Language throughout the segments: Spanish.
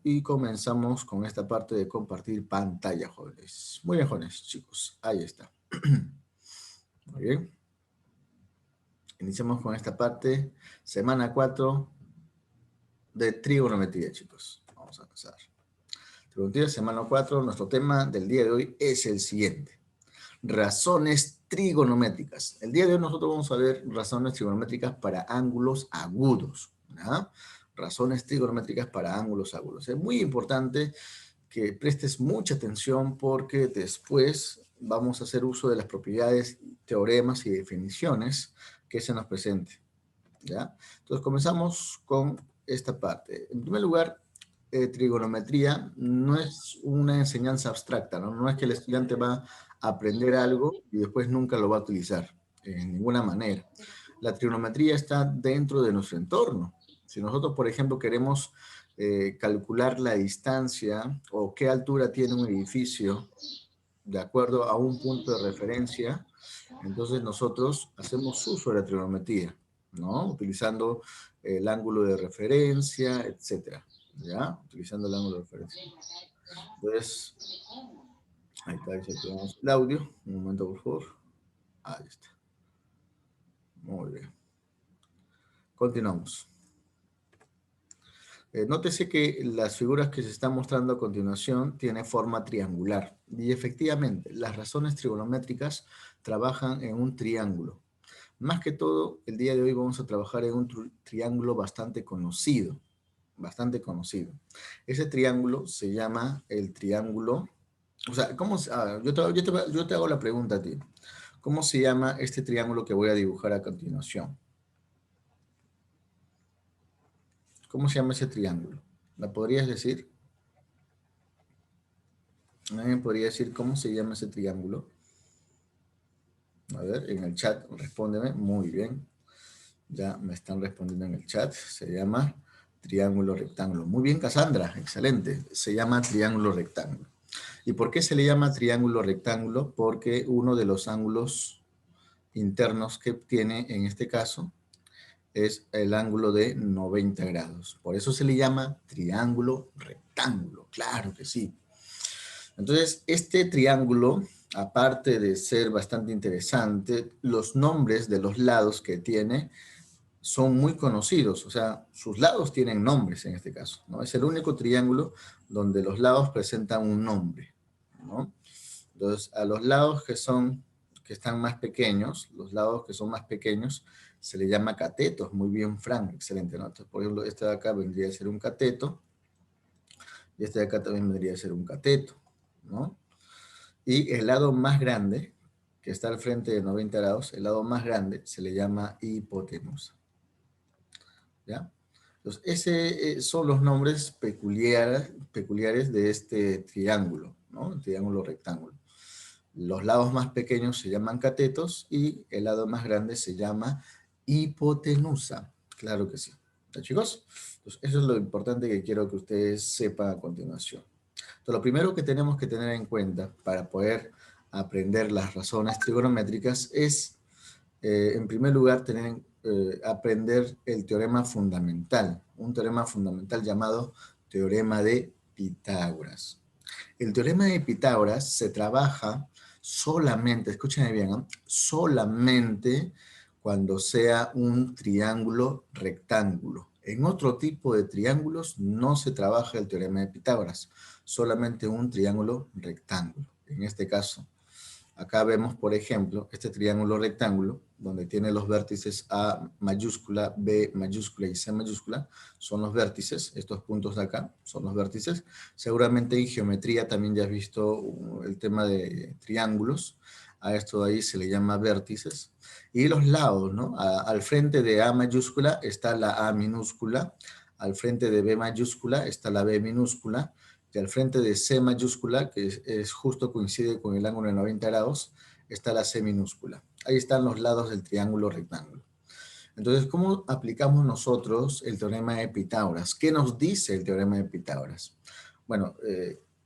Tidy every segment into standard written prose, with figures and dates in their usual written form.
Y comenzamos con esta parte de compartir pantalla, jóvenes. Muy bien, jóvenes, chicos. Ahí está. Muy bien. Iniciamos con esta parte. Semana 4 de trigonometría, chicos. Vamos a empezar. Trigonometría, semana 4. Nuestro tema del día de hoy es el siguiente. Razones trigonométricas. El día de hoy nosotros vamos a ver razones trigonométricas para ángulos agudos. ¿Ya? Razones trigonométricas para ángulos agudos. Es muy importante que prestes mucha atención porque después vamos a hacer uso de las propiedades, teoremas y definiciones que se nos presenten, ¿ya? Entonces comenzamos con esta parte. En primer lugar, trigonometría no es una enseñanza abstracta, ¿no? No es que el estudiante va a aprender algo y después nunca lo va a utilizar, en ninguna manera. La trigonometría está dentro de nuestro entorno. Si nosotros, por ejemplo, queremos calcular la distancia o qué altura tiene un edificio de acuerdo a un punto de referencia, entonces nosotros hacemos uso de la trigonometría, ¿no? Utilizando el ángulo de referencia, etcétera, ¿ya? Utilizando el ángulo de referencia. Entonces, ahí está, desactivamos el audio. Un momento, por favor. Ahí está. Muy bien. Continuamos. Nótese que las figuras que se están mostrando a continuación tienen forma triangular. Y efectivamente, las razones trigonométricas trabajan en un triángulo. Más que todo, el día de hoy vamos a trabajar en un triángulo bastante conocido. Bastante conocido. Ese triángulo se llama el triángulo... O sea, yo te hago la pregunta a ti. ¿Cómo se llama este triángulo que voy a dibujar a continuación? ¿Cómo se llama ese triángulo? ¿La podrías decir? ¿Alguien podría decir cómo se llama ese triángulo? A ver, en el chat, respóndeme. Muy bien. Ya me están respondiendo en el chat. Se llama triángulo rectángulo. Muy bien, Cassandra. Excelente. Se llama triángulo rectángulo. ¿Y por qué se le llama triángulo rectángulo? Porque uno de los ángulos internos que tiene en este caso es el ángulo de 90 grados. Por eso se le llama triángulo rectángulo. Claro que sí. Entonces, este triángulo, aparte de ser bastante interesante, los nombres de los lados que tiene son muy conocidos, o sea, sus lados tienen nombres en este caso, ¿no? Es el único triángulo donde los lados presentan un nombre, ¿no? Entonces, a los lados que están más pequeños, los lados que son más pequeños, se le llama catetos. Muy bien, Frank, excelente, ¿no? Entonces, por ejemplo, este de acá vendría a ser un cateto, y este de acá también vendría a ser un cateto, ¿no? Y el lado más grande, que está al frente de 90 grados, el lado más grande se le llama hipotenusa. ¿Ya? Entonces, ese son los nombres peculiares de este triángulo, ¿no? El triángulo rectángulo. Los lados más pequeños se llaman catetos y el lado más grande se llama hipotenusa. Claro que sí. ¿Ya, chicos? Entonces, eso es lo importante que quiero que ustedes sepan a continuación. Entonces, lo primero que tenemos que tener en cuenta para poder aprender las razones trigonométricas es, en primer lugar, aprender el teorema fundamental, un teorema fundamental llamado teorema de Pitágoras. El teorema de Pitágoras se trabaja solamente, escúchenme bien, ¿no? Solamente cuando sea un triángulo rectángulo. En otro tipo de triángulos no se trabaja el teorema de Pitágoras, solamente un triángulo rectángulo. En este caso, acá vemos, por ejemplo, este triángulo rectángulo, donde tiene los vértices A mayúscula, B mayúscula y C mayúscula, son los vértices, estos puntos de acá son los vértices. Seguramente en geometría también ya has visto el tema de triángulos, a esto de ahí se le llama vértices. Y los lados, ¿no? Al frente de A mayúscula está la A minúscula, al frente de B mayúscula está la B minúscula, y al frente de C mayúscula, que es justo coincide con el ángulo de 90 grados, está la C minúscula. Ahí están los lados del triángulo rectángulo. Entonces, ¿cómo aplicamos nosotros el teorema de Pitágoras? ¿Qué nos dice el teorema de Pitágoras? Bueno,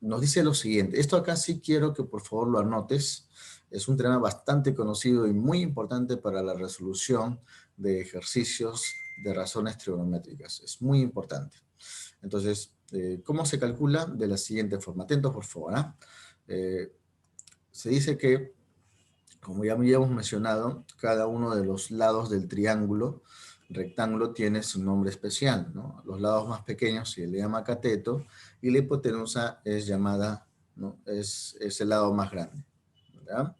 nos dice lo siguiente. Esto acá sí quiero que por favor lo anotes. Es un teorema bastante conocido y muy importante para la resolución de ejercicios de razones trigonométricas. Es muy importante. Entonces, ¿Cómo se calcula? De la siguiente forma. Atentos, por favor. ¿Ah? Se dice que, como ya habíamos mencionado, cada uno de los lados del triángulo rectángulo tiene su nombre especial, ¿no? Los lados más pequeños se le llama cateto y la hipotenusa es llamada, ¿no? Es el lado más grande, ¿verdad?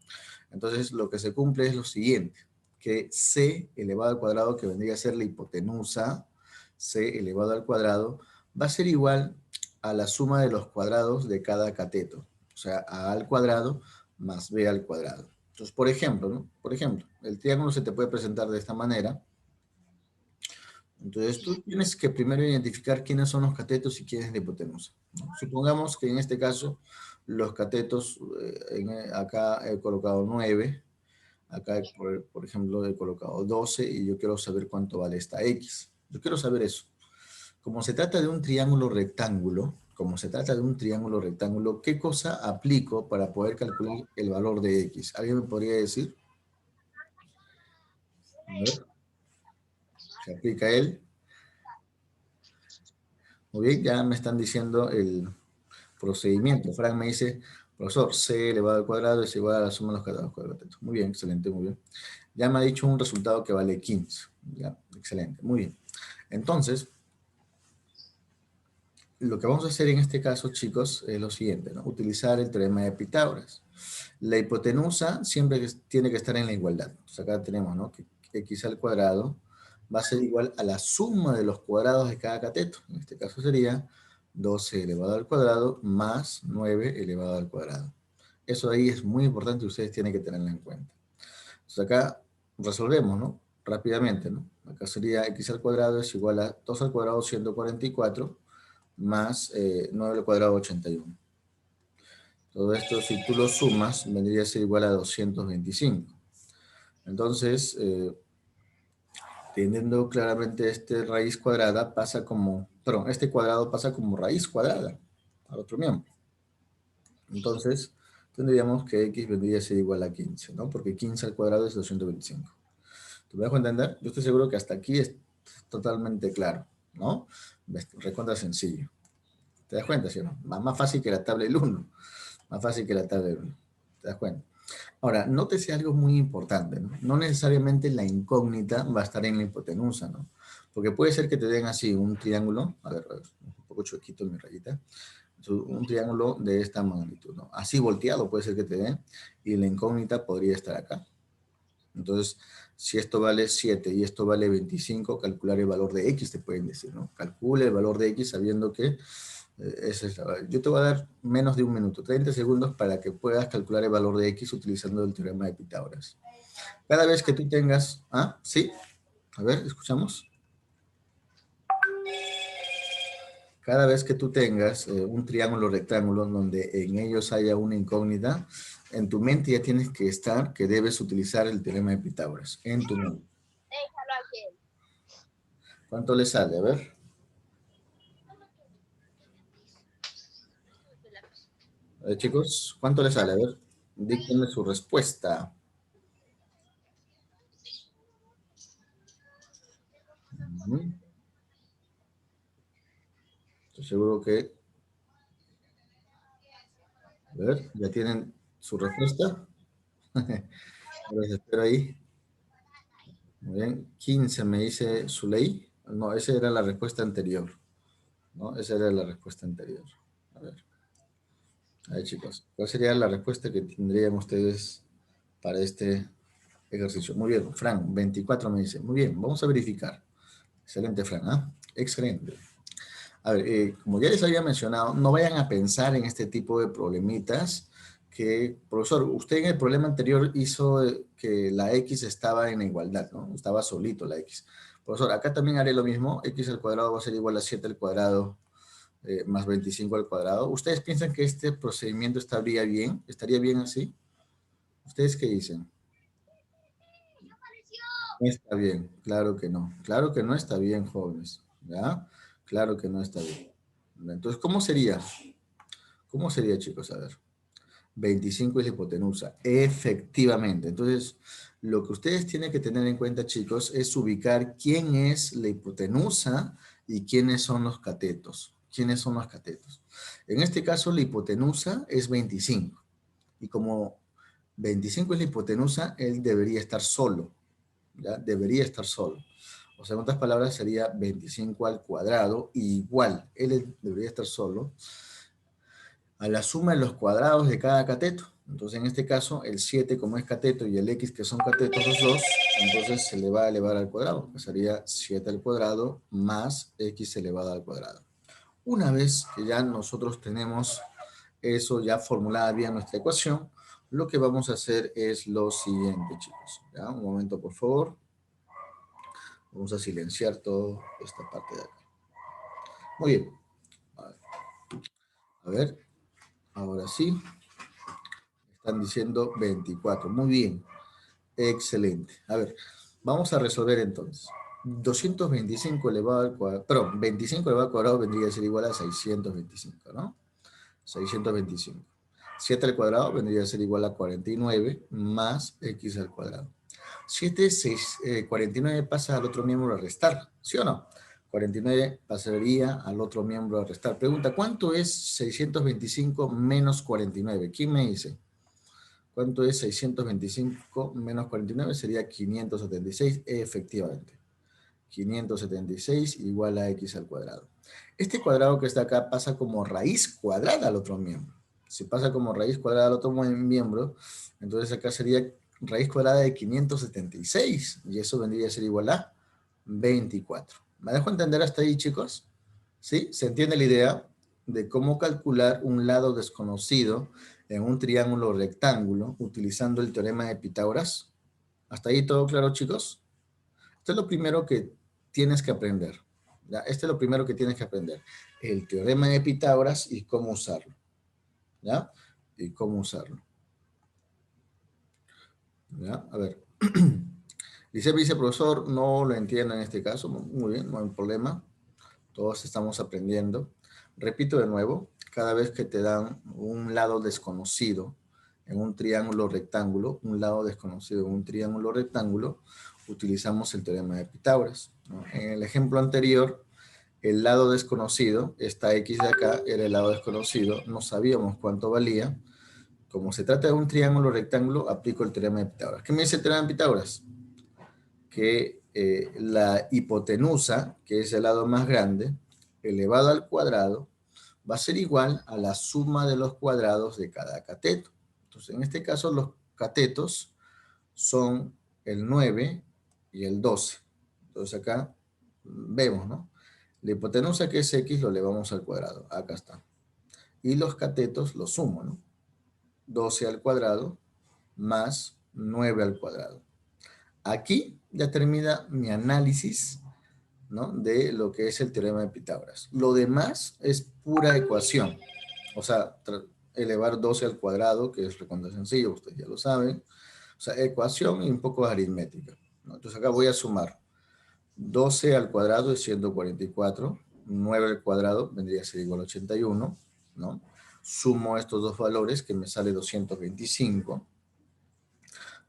Entonces, lo que se cumple es lo siguiente, que c elevado al cuadrado, que vendría a ser la hipotenusa, c elevado al cuadrado, va a ser igual a la suma de los cuadrados de cada cateto. O sea, a al cuadrado más b al cuadrado. Entonces, por ejemplo, ¿no? Por ejemplo, el triángulo se te puede presentar de esta manera. Entonces, tú tienes que primero identificar quiénes son los catetos y quién es la hipotenusa, ¿no? Supongamos que en este caso, los catetos, acá he colocado 9, acá, por ejemplo, he colocado 12 y yo quiero saber cuánto vale esta X. Yo quiero saber eso. Como se trata de un triángulo rectángulo, ¿qué cosa aplico para poder calcular el valor de X? ¿Alguien me podría decir? A ver, ¿se aplica él? Muy bien, ya me están diciendo el procedimiento. Frank me dice, profesor, c elevado al cuadrado es igual a la suma de los cuadrados cuadrados. Muy bien, excelente, muy bien. Ya me ha dicho un resultado que vale 15. Ya, excelente, muy bien. Entonces, lo que vamos a hacer en este caso, chicos, es lo siguiente, ¿no? Utilizar el teorema de Pitágoras. La hipotenusa siempre tiene que estar en la igualdad. Entonces acá tenemos, ¿no? Que x al cuadrado va a ser igual a la suma de los cuadrados de cada cateto. En este caso sería 12 elevado al cuadrado más 9 elevado al cuadrado. Eso ahí es muy importante y ustedes tienen que tenerlo en cuenta. Entonces acá resolvemos, ¿no? Rápidamente, ¿no? Acá sería x al cuadrado es igual a 2 al cuadrado 144 más 9 al cuadrado 81. Todo esto, si tú lo sumas, vendría a ser igual a 225. Entonces, teniendo claramente este raíz cuadrada pasa como, perdón, este cuadrado pasa como raíz cuadrada al otro miembro. Entonces, tendríamos que x vendría a ser igual a 15, ¿no? Porque 15 al cuadrado es 225. ¿Te me dejo entender? Yo estoy seguro que hasta aquí es totalmente claro, ¿no? Recontra sencillo. ¿Te das cuenta, sí o no? Más fácil que la tabla del 1. Más fácil que la tabla del 1. ¿Te das cuenta? Ahora, nótese algo muy importante, ¿no? No necesariamente la incógnita va a estar en la hipotenusa, ¿no? Porque puede ser que te den así un triángulo, a ver, un poco chuequito mi rayita, un triángulo de esta magnitud, ¿no? Así volteado puede ser que te den, y la incógnita podría estar acá. Entonces, si esto vale 7 y esto vale 25, calcular el valor de X te pueden decir, ¿no? Calcule el valor de X sabiendo que yo te voy a dar menos de un minuto, 30 segundos para que puedas calcular el valor de X utilizando el teorema de Pitágoras. Cada vez que tú tengas, ¿ah? ¿Sí? A ver, escuchamos. Cada vez que tú tengas un triángulo rectángulo donde en ellos haya una incógnita, en tu mente ya tienes que estar que debes utilizar el teorema de Pitágoras. En tu mente. ¿Cuánto le sale? A ver. A ver, chicos, ¿cuánto le sale? A ver, díganme su respuesta. Estoy seguro que, a ver, ya tienen su respuesta. Les espero ahí. Muy bien. 15 me dice Zuley. No, esa era la respuesta anterior. ¿No? Esa era la respuesta anterior. A ver, chicos. ¿Cuál sería la respuesta que tendrían ustedes para este ejercicio? Muy bien, Fran, 24 me dice. Muy bien, vamos a verificar. Excelente, Fran. ¿Ah? Excelente. A ver, como ya les había mencionado, no vayan a pensar en este tipo de problemitas que, profesor, usted en el problema anterior hizo que la X estaba en igualdad, ¿no? Estaba solito la X. Profesor, acá también haré lo mismo. X al cuadrado va a ser igual a 7 al cuadrado más 25 al cuadrado. ¿Ustedes piensan que este procedimiento estaría bien? ¿Estaría bien así? ¿Ustedes qué dicen? No está bien, claro que no. Claro que no está bien, jóvenes. ¿Ya? Claro que no está bien. Entonces, ¿cómo sería? ¿Cómo sería, chicos? A ver. 25 es la hipotenusa. Efectivamente. Entonces, lo que ustedes tienen que tener en cuenta, chicos, es ubicar quién es la hipotenusa y quiénes son los catetos. ¿Quiénes son los catetos? En este caso, la hipotenusa es 25. Y como 25 es la hipotenusa, él debería estar solo. ¿Ya? Debería estar solo. O sea, en otras palabras, sería 25 al cuadrado igual. Él debería estar solo a la suma de los cuadrados de cada cateto. Entonces, en este caso, el 7 como es cateto y el x que son catetos los dos, entonces se le va a elevar al cuadrado, que sería 7 al cuadrado más x elevado al cuadrado. Una vez que ya nosotros tenemos eso ya formulada bien nuestra ecuación, lo que vamos a hacer es lo siguiente, chicos. ¿Ya? Un momento, por favor. Vamos a silenciar toda esta parte de acá. Muy bien. A ver, ahora sí. Están diciendo 24. Muy bien. Excelente. A ver, vamos a resolver entonces. 225 elevado al cuadrado, perdón, 25 elevado al cuadrado vendría a ser igual a 625, ¿no? 625. 7 al cuadrado vendría a ser igual a 49 más x al cuadrado. 49 pasa al otro miembro a restar, ¿sí o no? 49 pasaría al otro miembro a restar. Pregunta, ¿cuánto es 625 menos 49? ¿Quién me dice? ¿Cuánto es 625 menos 49? Sería 576, efectivamente. 576 igual a x al cuadrado. Este cuadrado que está acá pasa como raíz cuadrada al otro miembro. Si pasa como raíz cuadrada al otro miembro, entonces acá sería raíz cuadrada de 576. Y eso vendría a ser igual a 24. ¿Me dejo entender hasta ahí, chicos? ¿Sí? ¿Se entiende la idea de cómo calcular un lado desconocido en un triángulo rectángulo utilizando el teorema de Pitágoras? ¿Hasta ahí todo claro, chicos? Esto es lo primero que tienes que aprender. ¿Ya? Este es lo primero que tienes que aprender. El teorema de Pitágoras y cómo usarlo. ¿Ya? Y cómo usarlo. ¿Ya? A ver. Dice viceprofesor, no lo entiendo en este caso. Muy bien, no hay problema. Todos estamos aprendiendo. Repito de nuevo, cada vez que te dan un lado desconocido en un triángulo rectángulo, un lado desconocido en un triángulo rectángulo, utilizamos el teorema de Pitágoras, ¿no? En el ejemplo anterior, el lado desconocido, esta x de acá era el lado desconocido, no sabíamos cuánto valía. Como se trata de un triángulo rectángulo, aplico el teorema de Pitágoras. ¿Qué me dice el teorema de Pitágoras? Que la hipotenusa, que es el lado más grande, elevado al cuadrado, va a ser igual a la suma de los cuadrados de cada cateto. Entonces, en este caso, los catetos son el 9 y el 12. Entonces, acá vemos, ¿no? La hipotenusa, que es x, lo elevamos al cuadrado. Acá está. Y los catetos los sumo, ¿no? 12 al cuadrado más 9 al cuadrado. Aquí ya termina mi análisis, ¿no? De lo que es el teorema de Pitágoras. Lo demás es pura ecuación. O sea, elevar 12 al cuadrado, que es recontra sencillo, ustedes ya lo saben. O sea, ecuación y un poco de aritmética, ¿no? Entonces acá voy a sumar. 12 al cuadrado es 144. 9 al cuadrado vendría a ser igual a 81, ¿no? Sumo estos dos valores que me sale 225.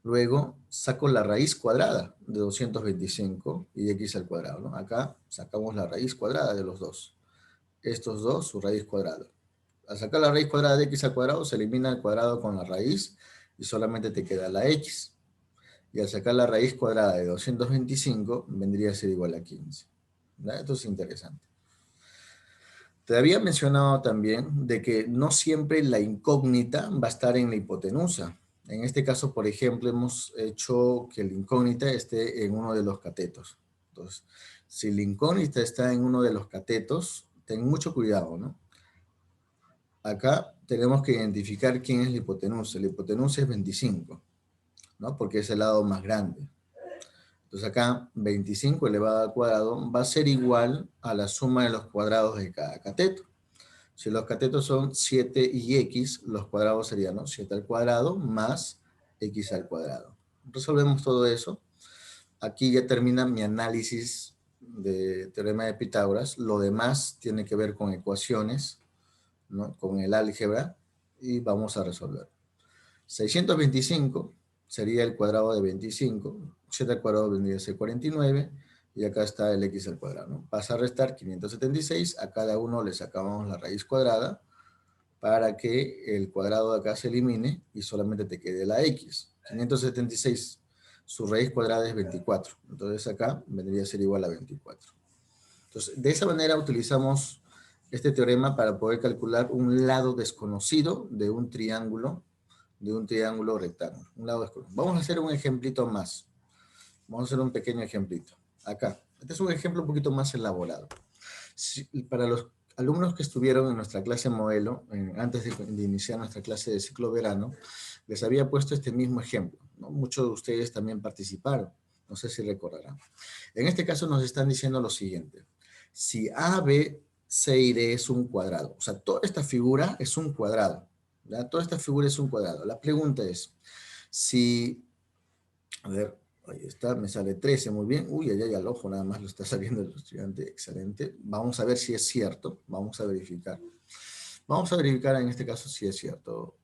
Luego saco la raíz cuadrada de 225 y de x al cuadrado, ¿no? Acá sacamos la raíz cuadrada de los dos. Estos dos, su raíz cuadrada. Al sacar la raíz cuadrada de x al cuadrado, se elimina el cuadrado con la raíz y solamente te queda la x. Y al sacar la raíz cuadrada de 225, vendría a ser igual a 15. ¿Verdad? Esto es interesante. Te había mencionado también de que no siempre la incógnita va a estar en la hipotenusa. En este caso, por ejemplo, hemos hecho que la incógnita esté en uno de los catetos. Entonces, si la incógnita está en uno de los catetos, ten mucho cuidado, ¿no? Acá tenemos que identificar quién es la hipotenusa. La hipotenusa es 25, ¿no? Porque es el lado más grande. Entonces acá 25 elevado al cuadrado va a ser igual a la suma de los cuadrados de cada cateto. Si los catetos son 7 y x, los cuadrados serían, ¿no? 7 al cuadrado más x al cuadrado. Resolvemos todo eso. Aquí ya termina mi análisis de teorema de Pitágoras. Lo demás tiene que ver con ecuaciones, ¿no? Con el álgebra, y vamos a resolver. 625 sería el cuadrado de 25. 7 al cuadrado vendría a ser 49. y acá está el x al cuadrado, ¿no? Pasa a restar 576, a cada uno le sacamos la raíz cuadrada para que el cuadrado de acá se elimine y solamente te quede la x. 576, su raíz cuadrada es 24, entonces acá vendría a ser igual a 24. Entonces, de esa manera utilizamos este teorema para poder calcular un lado desconocido de un triángulo rectángulo. Un lado desconocido. Vamos a hacer un ejemplito más. Vamos a hacer un pequeño ejemplito. Acá. Este es un ejemplo un poquito más elaborado. Para los alumnos que estuvieron en nuestra clase modelo, antes de iniciar nuestra clase de ciclo verano, les había puesto este mismo ejemplo, ¿no? Muchos de ustedes también participaron. No sé si recordarán. En este caso nos están diciendo lo siguiente. Si A, B, C y D es un cuadrado, o sea, toda esta figura es un cuadrado, ¿verdad? Toda esta figura es un cuadrado. La pregunta es, si, a ver, ahí está, me sale 13, muy bien. Uy, allá al ojo nada más lo está saliendo el estudiante, excelente. Vamos a ver si es cierto, vamos a verificar. Vamos a verificar en este caso si es cierto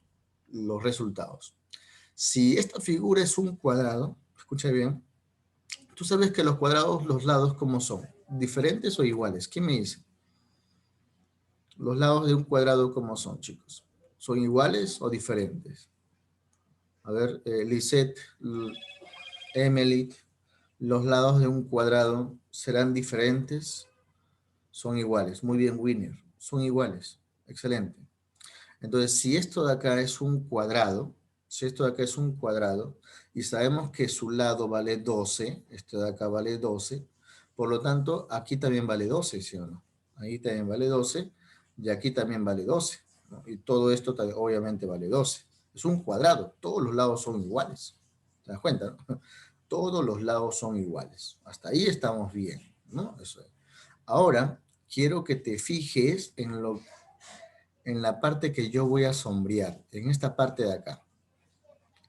los resultados. Si esta figura es un cuadrado, escucha bien, tú sabes que los cuadrados, los lados, ¿cómo son? ¿Diferentes o iguales? ¿Quién me dice? Los lados de un cuadrado, ¿cómo son, chicos? ¿Son iguales o diferentes? A ver, Lisette, Emily, ¿los lados de un cuadrado serán diferentes? Son iguales. Muy bien, Winner. Son iguales. Excelente. Entonces, si esto de acá es un cuadrado, si esto de acá es un cuadrado, y sabemos que su lado vale 12, esto de acá vale 12, por lo tanto, aquí también vale 12, ¿sí o no? Ahí también vale 12, y aquí también vale 12, ¿no? Y todo esto obviamente vale 12. Es un cuadrado, todos los lados son iguales. ¿Te das cuenta, no? Todos los lados son iguales. Hasta ahí estamos bien, ¿no? Eso es. Ahora, quiero que te fijes en la parte que yo voy a sombrear, en esta parte de acá.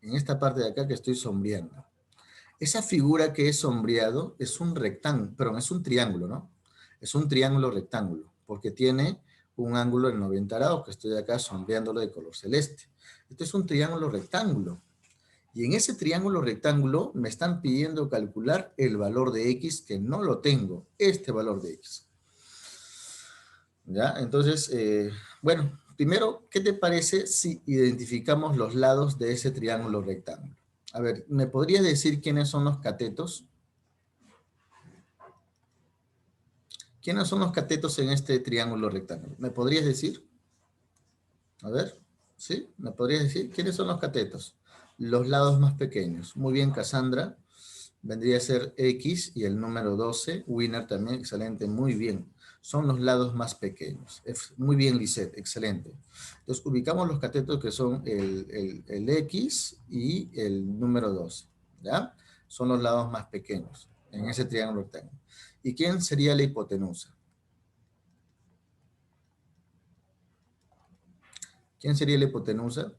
En esta parte de acá que estoy sombreando. Esa figura que he sombreado es un rectángulo, perdón, es un triángulo, ¿no? Es un triángulo rectángulo, porque tiene un ángulo de 90 grados, que estoy acá sombreándolo de color celeste. Este es un triángulo rectángulo. Y en ese triángulo rectángulo me están pidiendo calcular el valor de X, que no lo tengo, este valor de X. ¿Ya? Entonces, bueno, primero, ¿qué te parece si identificamos los lados de ese triángulo rectángulo? A ver, ¿me podrías decir quiénes son los catetos? ¿Quiénes son los catetos en este triángulo rectángulo? ¿Me podrías decir? A ver, ¿sí? ¿Me podrías decir quiénes son los catetos? Los lados más pequeños. Muy bien, Cassandra. Vendría a ser X y el número 12. Winner también, excelente, muy bien. Son los lados más pequeños. Muy bien, Lisette, excelente. Entonces, ubicamos los catetos que son el X y el número 12. ¿Ya? Son los lados más pequeños en ese triángulo rectángulo. ¿Y quién sería la hipotenusa? ¿Quién sería la hipotenusa?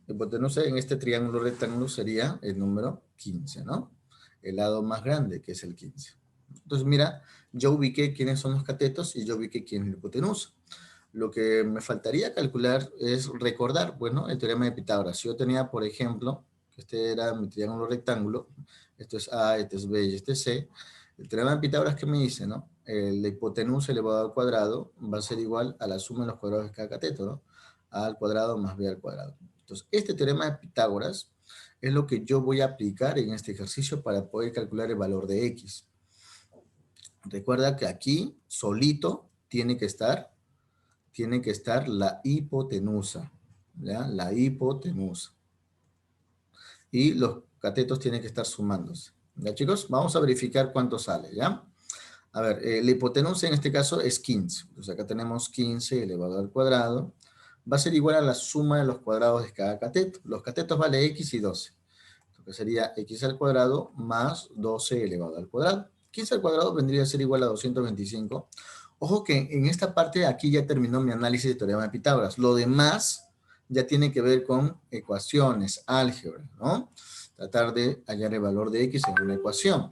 La hipotenusa en este triángulo rectángulo sería el número 15, ¿no? El lado más grande, que es el 15. Entonces, mira, yo ubiqué quiénes son los catetos y yo ubiqué quién es la hipotenusa. Lo que me faltaría calcular es recordar, bueno, el teorema de Pitágoras. Si yo tenía, por ejemplo, que este era mi triángulo rectángulo, esto es A, este es B y este es C, el teorema de Pitágoras, ¿qué me dice, no? La hipotenusa elevado al cuadrado va a ser igual a la suma de los cuadrados de cada cateto, ¿no? A al cuadrado más B al cuadrado. Entonces, este teorema de Pitágoras es lo que yo voy a aplicar en este ejercicio para poder calcular el valor de X. Recuerda que aquí, solito, tiene que estar la hipotenusa, ¿ya? La hipotenusa. Y los catetos tienen que estar sumándose. ¿Ya, chicos? Vamos a verificar cuánto sale, ¿ya? A ver, la hipotenusa en este caso es 15. Entonces acá tenemos 15 elevado al cuadrado. Va a ser igual a la suma de los cuadrados de cada cateto. Los catetos vale x y 12. Entonces sería x al cuadrado más 12 elevado al cuadrado. 15 al cuadrado vendría a ser igual a 225. Ojo que en esta parte aquí ya terminó mi análisis de teorema de Pitágoras. Lo demás ya tiene que ver con ecuaciones, álgebra, ¿no? Tratar de hallar el valor de x en una ecuación.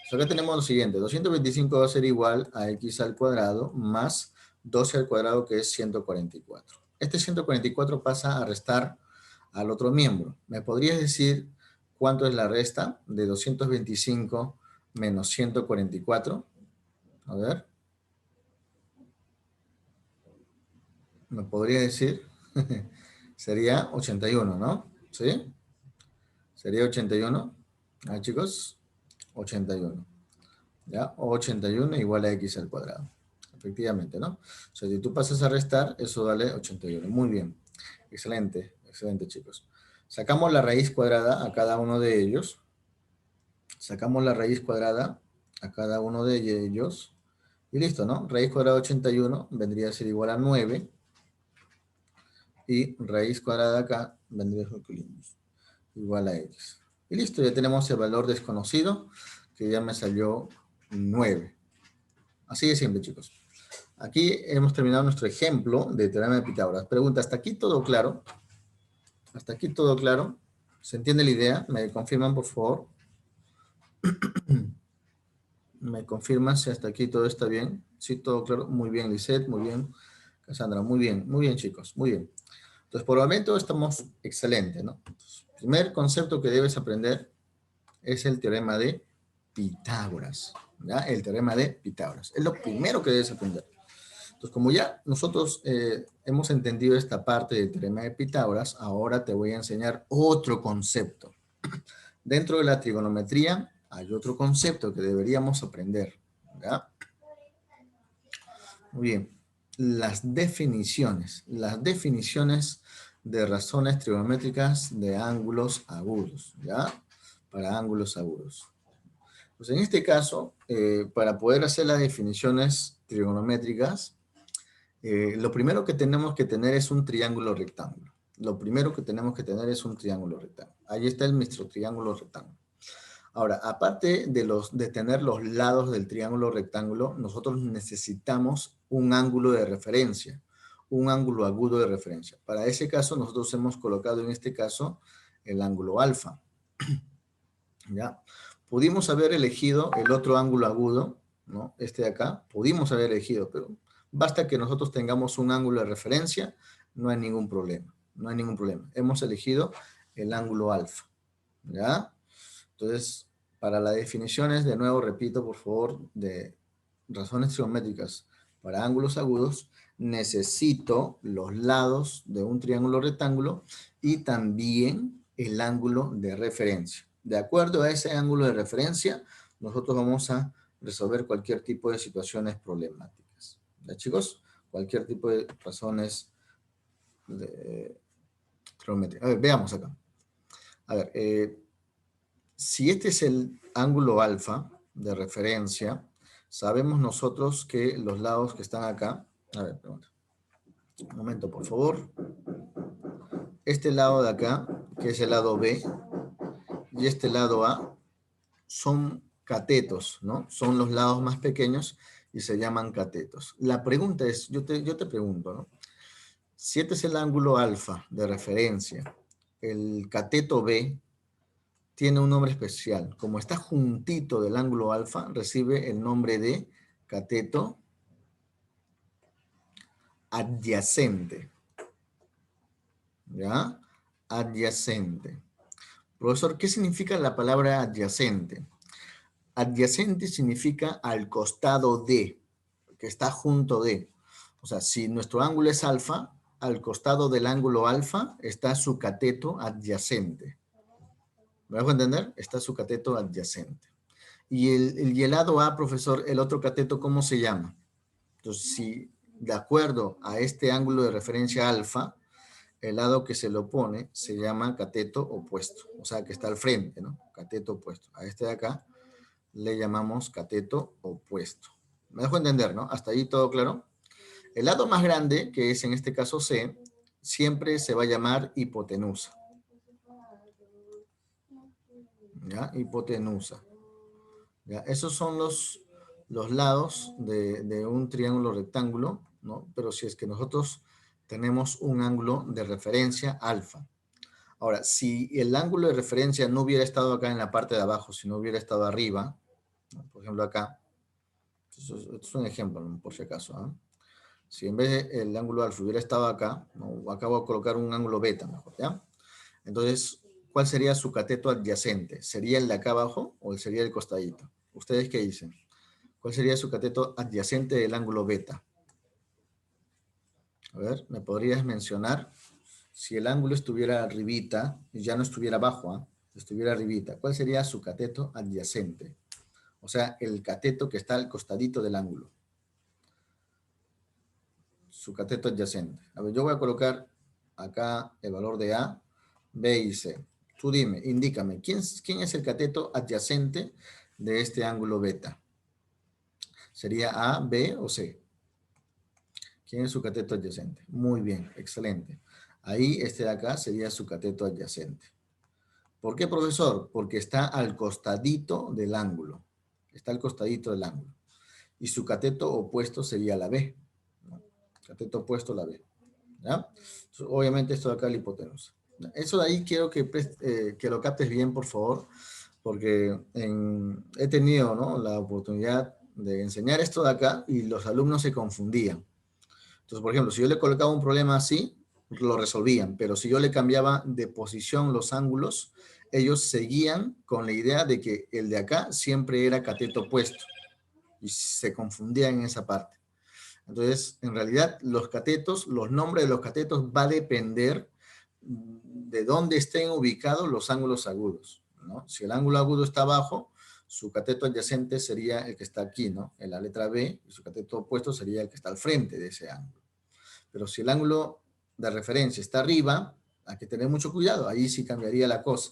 Entonces acá tenemos lo siguiente. 225 va a ser igual a x al cuadrado más 12 al cuadrado, que es 144. Este 144 pasa a restar al otro miembro. ¿Me podrías decir cuánto es la resta de 225 menos 144. A ver, ¿me podría decir? Sería 81, ¿no? ¿Sí? Sería 81. Ah, chicos, 81. ¿Ya? 81 igual a x al cuadrado. Efectivamente, ¿no? O sea, si tú pasas a restar, eso vale 81. Muy bien. Excelente, excelente, chicos. Sacamos la raíz cuadrada a cada uno de ellos. Sacamos la raíz cuadrada a cada uno de ellos. Y listo, ¿no? Raíz cuadrada de 81 vendría a ser igual a 9. Y raíz cuadrada acá vendría a ser igual a x. Y listo, ya tenemos el valor desconocido, que ya me salió 9. Así de simple, chicos. Aquí hemos terminado nuestro ejemplo de teorema de Pitágoras. Pregunta, ¿hasta aquí todo claro? ¿Hasta aquí todo claro? ¿Se entiende la idea? ¿Me confirman, por favor? ¿Me confirman si hasta aquí todo está bien? Sí, todo claro. Muy bien, Lisette, muy bien. Cassandra, muy bien, chicos, muy bien. Entonces, por el momento estamos excelentes, ¿no? Entonces, primer concepto que debes aprender es el teorema de Pitágoras, ¿ya? El teorema de Pitágoras. Es lo primero que debes aprender. Entonces, como ya nosotros hemos entendido esta parte del teorema de Pitágoras, ahora te voy a enseñar otro concepto. Dentro de la trigonometría hay otro concepto que deberíamos aprender, ¿ya? Muy bien. Las definiciones de razones trigonométricas de ángulos agudos, ¿ya? Para ángulos agudos. Pues en este caso, para poder hacer las definiciones trigonométricas, lo primero que tenemos que tener es un triángulo rectángulo. Lo primero que tenemos que tener es un triángulo rectángulo. Ahí está nuestro triángulo rectángulo. Ahora, aparte de tener los lados del triángulo rectángulo, nosotros necesitamos un ángulo de referencia, un ángulo agudo de referencia. Para ese caso, nosotros hemos colocado en este caso el ángulo alfa. ¿Ya? Pudimos haber elegido el otro ángulo agudo, ¿no? Este de acá, pudimos haber elegido, pero basta que nosotros tengamos un ángulo de referencia, no hay ningún problema, no hay ningún problema. Hemos elegido el ángulo alfa, ¿ya? Entonces, para las definiciones, de nuevo, repito, por favor, de razones geométricas para ángulos agudos, necesito los lados de un triángulo rectángulo y también el ángulo de referencia. De acuerdo a ese ángulo de referencia, nosotros vamos a resolver cualquier tipo de situaciones problemáticas. ¿Ya, chicos? Cualquier tipo de razones geométricas. A ver, veamos acá. A ver, si este es el ángulo alfa de referencia, sabemos nosotros que los lados que están acá, a ver, pregunta. Un momento, por favor. Este lado de acá, que es el lado B, y este lado A, son catetos, ¿no? Son los lados más pequeños y se llaman catetos. La pregunta es, yo te pregunto, ¿no? Si este es el ángulo alfa de referencia, el cateto B tiene un nombre especial. Como está juntito del ángulo alfa, recibe el nombre de cateto adyacente. ¿Ya? Adyacente. Profesor, ¿qué significa la palabra adyacente? Adyacente significa al costado de, que está junto de. O sea, si nuestro ángulo es alfa, al costado del ángulo alfa está su cateto adyacente. ¿Me dejo entender? Está su cateto adyacente. Y el lado A, profesor, el otro cateto, ¿cómo se llama? Entonces, si de acuerdo a este ángulo de referencia alfa, el lado que se le opone se llama cateto opuesto, o sea, que está al frente, ¿no? Cateto opuesto. A este de acá le llamamos cateto opuesto. ¿Me dejo entender, no? Hasta ahí todo claro. El lado más grande, que es en este caso C, siempre se va a llamar hipotenusa. ¿Ya? Hipotenusa. ¿Ya? Esos son los lados de un triángulo rectángulo, ¿no? Pero si es que nosotros tenemos un ángulo de referencia alfa. Ahora, si el ángulo de referencia no hubiera estado acá en la parte de abajo, si no hubiera estado arriba, ¿no? Por ejemplo acá, esto es un ejemplo, ¿no? Por si acaso, ¿eh? Si en vez del ángulo alfa hubiera estado acá, ¿no? Acá voy a colocar un ángulo beta mejor, ¿ya? Entonces, ¿cuál sería su cateto adyacente? ¿Sería el de acá abajo o sería el costadito? ¿Ustedes qué dicen? ¿Cuál sería su cateto adyacente del ángulo beta? A ver, ¿me podrías mencionar? Si el ángulo estuviera arribita, y ya no estuviera abajo, ¿ah? Estuviera arribita, ¿cuál sería su cateto adyacente? O sea, el cateto que está al costadito del ángulo. Su cateto adyacente. A ver, yo voy a colocar acá el valor de A, B y C. Tú dime, indícame, ¿quién es el cateto adyacente de este ángulo beta? ¿Sería A, B o C? ¿Quién es su cateto adyacente? Muy bien, excelente. Ahí, este de acá sería su cateto adyacente. ¿Por qué, profesor? Porque está al costadito del ángulo. Está al costadito del ángulo. Y su cateto opuesto sería la B, ¿no? Cateto opuesto a la B. ¿Ya? Entonces, obviamente esto de acá es la hipotenusa. Eso de ahí quiero que lo captes bien, por favor, porque he tenido, ¿no?, la oportunidad de enseñar esto de acá y los alumnos se confundían. Entonces, por ejemplo, si yo le colocaba un problema así, lo resolvían, pero si yo le cambiaba de posición los ángulos, ellos seguían con la idea de que el de acá siempre era cateto opuesto y se confundían en esa parte. Entonces, en realidad, los catetos, los nombres de los catetos va a depender de dónde estén ubicados los ángulos agudos, ¿no? Si el ángulo agudo está abajo, su cateto adyacente sería el que está aquí, ¿no?, en la letra B, y su cateto opuesto sería el que está al frente de ese ángulo. Pero si el ángulo de referencia está arriba, hay que tener mucho cuidado, ahí sí cambiaría la cosa,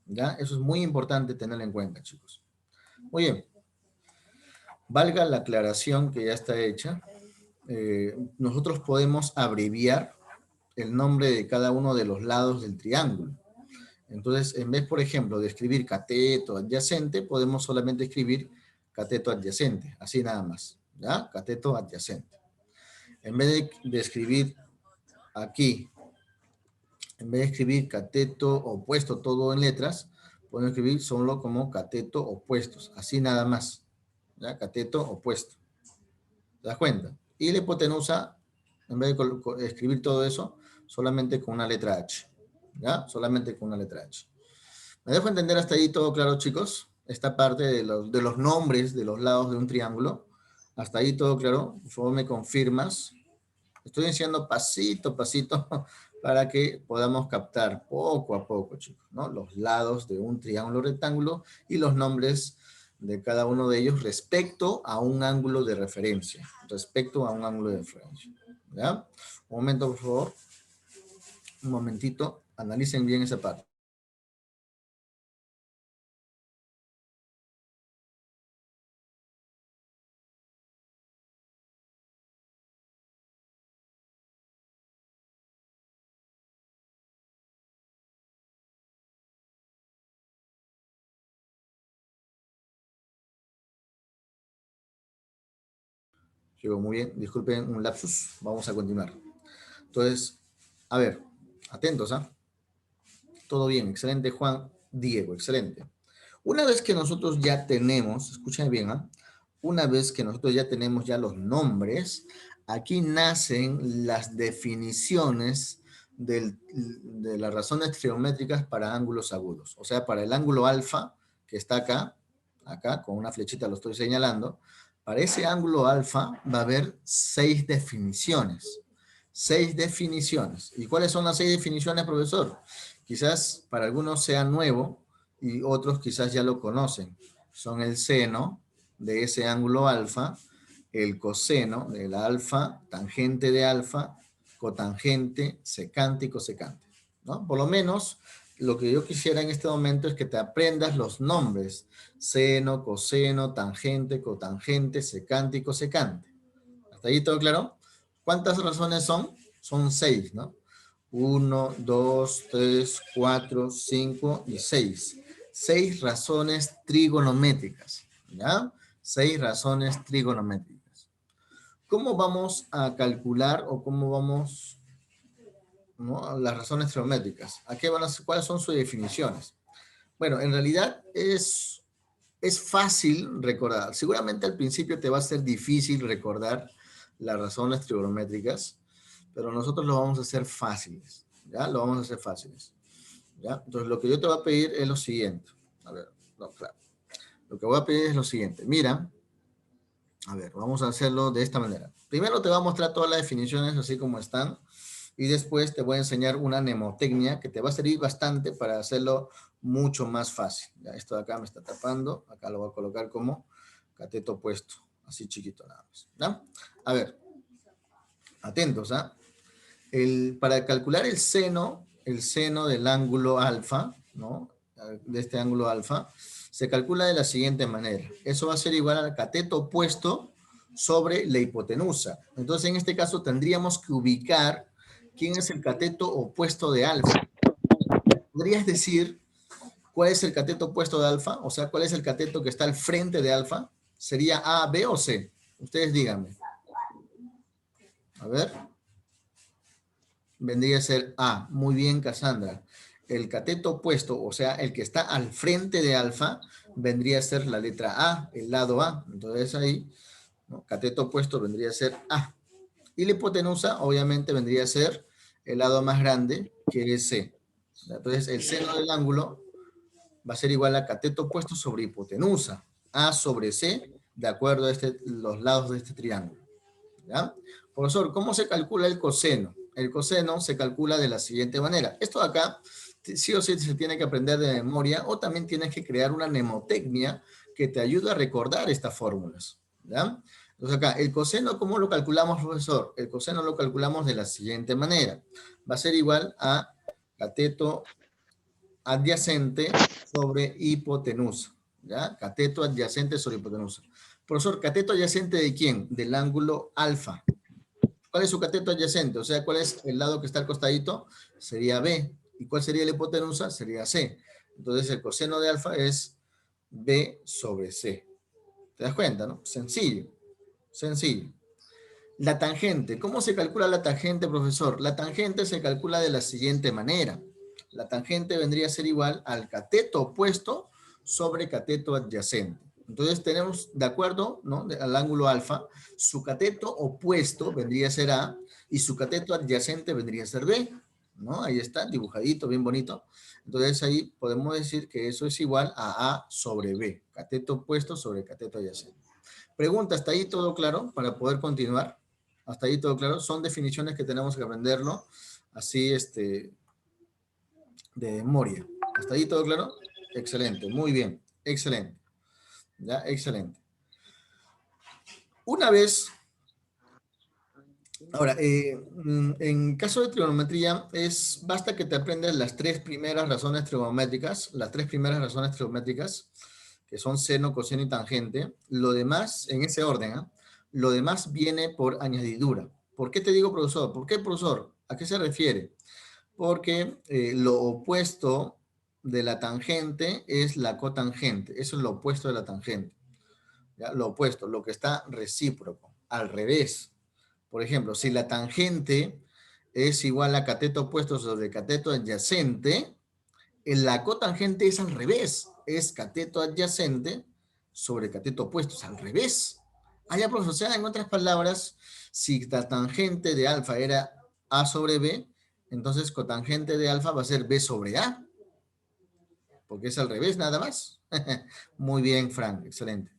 ¿ya? Eso es muy importante tenerlo en cuenta, chicos. Muy bien. Valga la aclaración que ya está hecha, nosotros podemos abreviar el nombre de cada uno de los lados del triángulo. Entonces, en vez, por ejemplo, de escribir cateto adyacente, podemos solamente escribir cateto adyacente, así nada más, ¿ya? Cateto adyacente. En vez de escribir aquí, en vez de escribir cateto opuesto todo en letras, podemos escribir solo como cateto opuestos, así nada más, ¿ya? Cateto opuesto. ¿Te das cuenta? Y la hipotenusa, en vez de escribir todo eso, solamente con una letra H. ¿Ya? Solamente con una letra H. ¿Me dejo entender hasta ahí todo claro, chicos? Esta parte de los nombres de los lados de un triángulo. Hasta ahí todo claro. Por favor, me confirmas. Estoy enseñando pasito a pasito para que podamos captar poco a poco, chicos, ¿no?, los lados de un triángulo rectángulo y los nombres de cada uno de ellos respecto a un ángulo de referencia. Respecto a un ángulo de referencia. ¿Ya? Un momento, por favor. Un momentito. Analicen bien esa parte. Llegó muy bien. Disculpen un lapsus. Vamos a continuar. Entonces, a ver. Atentos, ¿ah? Todo bien. Excelente, Juan. Diego, excelente. Una vez que nosotros ya tenemos, escuchen bien, ¿eh?, una vez que nosotros ya tenemos ya los nombres, aquí nacen las definiciones de las razones trigonométricas para ángulos agudos. O sea, para el ángulo alfa, que está acá, con una flechita lo estoy señalando, para ese ángulo alfa va a haber 6 definiciones. 6 definiciones. ¿Y cuáles son las 6 definiciones, profesor? Quizás para algunos sea nuevo, y otros quizás ya lo conocen. Son el seno de ese ángulo alfa, el coseno del alfa, tangente de alfa, cotangente, secante y cosecante, ¿no? Por lo menos, lo que yo quisiera en este momento es que te aprendas los nombres: seno, coseno, tangente, cotangente, secante y cosecante. ¿Hasta ahí todo claro? ¿Cuántas razones son? Son 6, ¿no? 1, 2, 3, 4, 5 y 6. 6 razones trigonométricas, ¿ya? 6 razones trigonométricas. ¿Cómo vamos a calcular o cómo vamos, ¿no?, las razones trigonométricas? ¿Cuáles son sus definiciones? Bueno, en realidad es fácil recordar. Seguramente al principio te va a ser difícil recordar las razones trigonométricas, pero nosotros lo vamos a hacer fáciles, ¿ya? Lo vamos a hacer fáciles, ¿ya? Entonces, lo que yo te voy a pedir es lo siguiente. A ver, no, claro. Lo que voy a pedir es lo siguiente. Mira, a ver, vamos a hacerlo de esta manera. Primero te voy a mostrar todas las definiciones así como están y después te voy a enseñar una mnemotecnia que te va a servir bastante para hacerlo mucho más fácil. Ya, esto de acá me está tapando. Acá lo voy a colocar como cateto opuesto. Así chiquito nada más. ¿Ya? A ver, atentos, ¿ah? Para calcular el seno del ángulo alfa, ¿no? De este ángulo alfa, se calcula de la siguiente manera. Eso va a ser igual al cateto opuesto sobre la hipotenusa. Entonces, en este caso, tendríamos que ubicar quién es el cateto opuesto de alfa. ¿Podrías decir cuál es el cateto opuesto de alfa? O sea, ¿cuál es el cateto que está al frente de alfa? ¿Sería A, B o C? Ustedes díganme. A ver. Vendría a ser A. Muy bien, Cassandra. El cateto opuesto, o sea, el que está al frente de alfa, vendría a ser la letra A, el lado A. Entonces ahí, ¿no? Cateto opuesto vendría a ser A. Y la hipotenusa, obviamente, vendría a ser el lado más grande, que es C. Entonces, el seno del ángulo va a ser igual a cateto opuesto sobre hipotenusa. A sobre C, de acuerdo a los lados de este triángulo. ¿Ya? Profesor, ¿cómo se calcula el coseno? El coseno se calcula de la siguiente manera. Esto de acá, sí o sí se tiene que aprender de memoria o también tienes que crear una mnemotecnia que te ayude a recordar estas fórmulas. ¿Ya? Entonces acá, el coseno, ¿cómo lo calculamos, profesor? El coseno lo calculamos de la siguiente manera. Va a ser igual a cateto adyacente sobre hipotenusa. ¿Ya? Cateto adyacente sobre hipotenusa. Profesor, ¿cateto adyacente de quién? Del ángulo alfa. ¿Cuál es su cateto adyacente? O sea, ¿cuál es el lado que está al costadito? Sería B. ¿Y cuál sería la hipotenusa? Sería C. Entonces, el coseno de alfa es B sobre C. ¿Te das cuenta, no? Sencillo. Sencillo. La tangente. ¿Cómo se calcula la tangente, profesor? La tangente se calcula de la siguiente manera. La tangente vendría a ser igual al cateto opuesto sobre cateto adyacente. Entonces tenemos, de acuerdo, ¿no? Al ángulo alfa, su cateto opuesto vendría a ser A y su cateto adyacente vendría a ser B, ¿no? Ahí está, dibujadito, bien bonito. Entonces ahí podemos decir que eso es igual a A sobre B, cateto opuesto sobre cateto adyacente. Pregunta, ¿hasta ahí todo claro para poder continuar? Hasta ahí todo claro. Son definiciones que tenemos que aprenderlo así, de memoria. ¿Hasta ahí todo claro? Excelente, muy bien, excelente. Ya, excelente. Una vez, ahora, en caso de trigonometría, basta que te aprendas las tres primeras razones trigonométricas, que son seno, coseno y tangente. Lo demás, en ese orden, ¿eh? Lo demás viene por añadidura. ¿Por qué te digo profesor? ¿Por qué profesor? ¿A qué se refiere? Porque lo opuesto de la tangente es la cotangente. Eso es lo opuesto de la tangente. ¿Ya? Lo opuesto, lo que está recíproco, al revés. Por ejemplo, si la tangente es igual a cateto opuesto sobre cateto adyacente, la cotangente es al revés, es cateto adyacente sobre cateto opuesto, es al revés. Allá, profesor, o sea, en otras palabras, si la tangente de alfa era A sobre B, entonces cotangente de alfa va a ser B sobre A, porque es al revés nada más. Muy bien, Frank, excelente.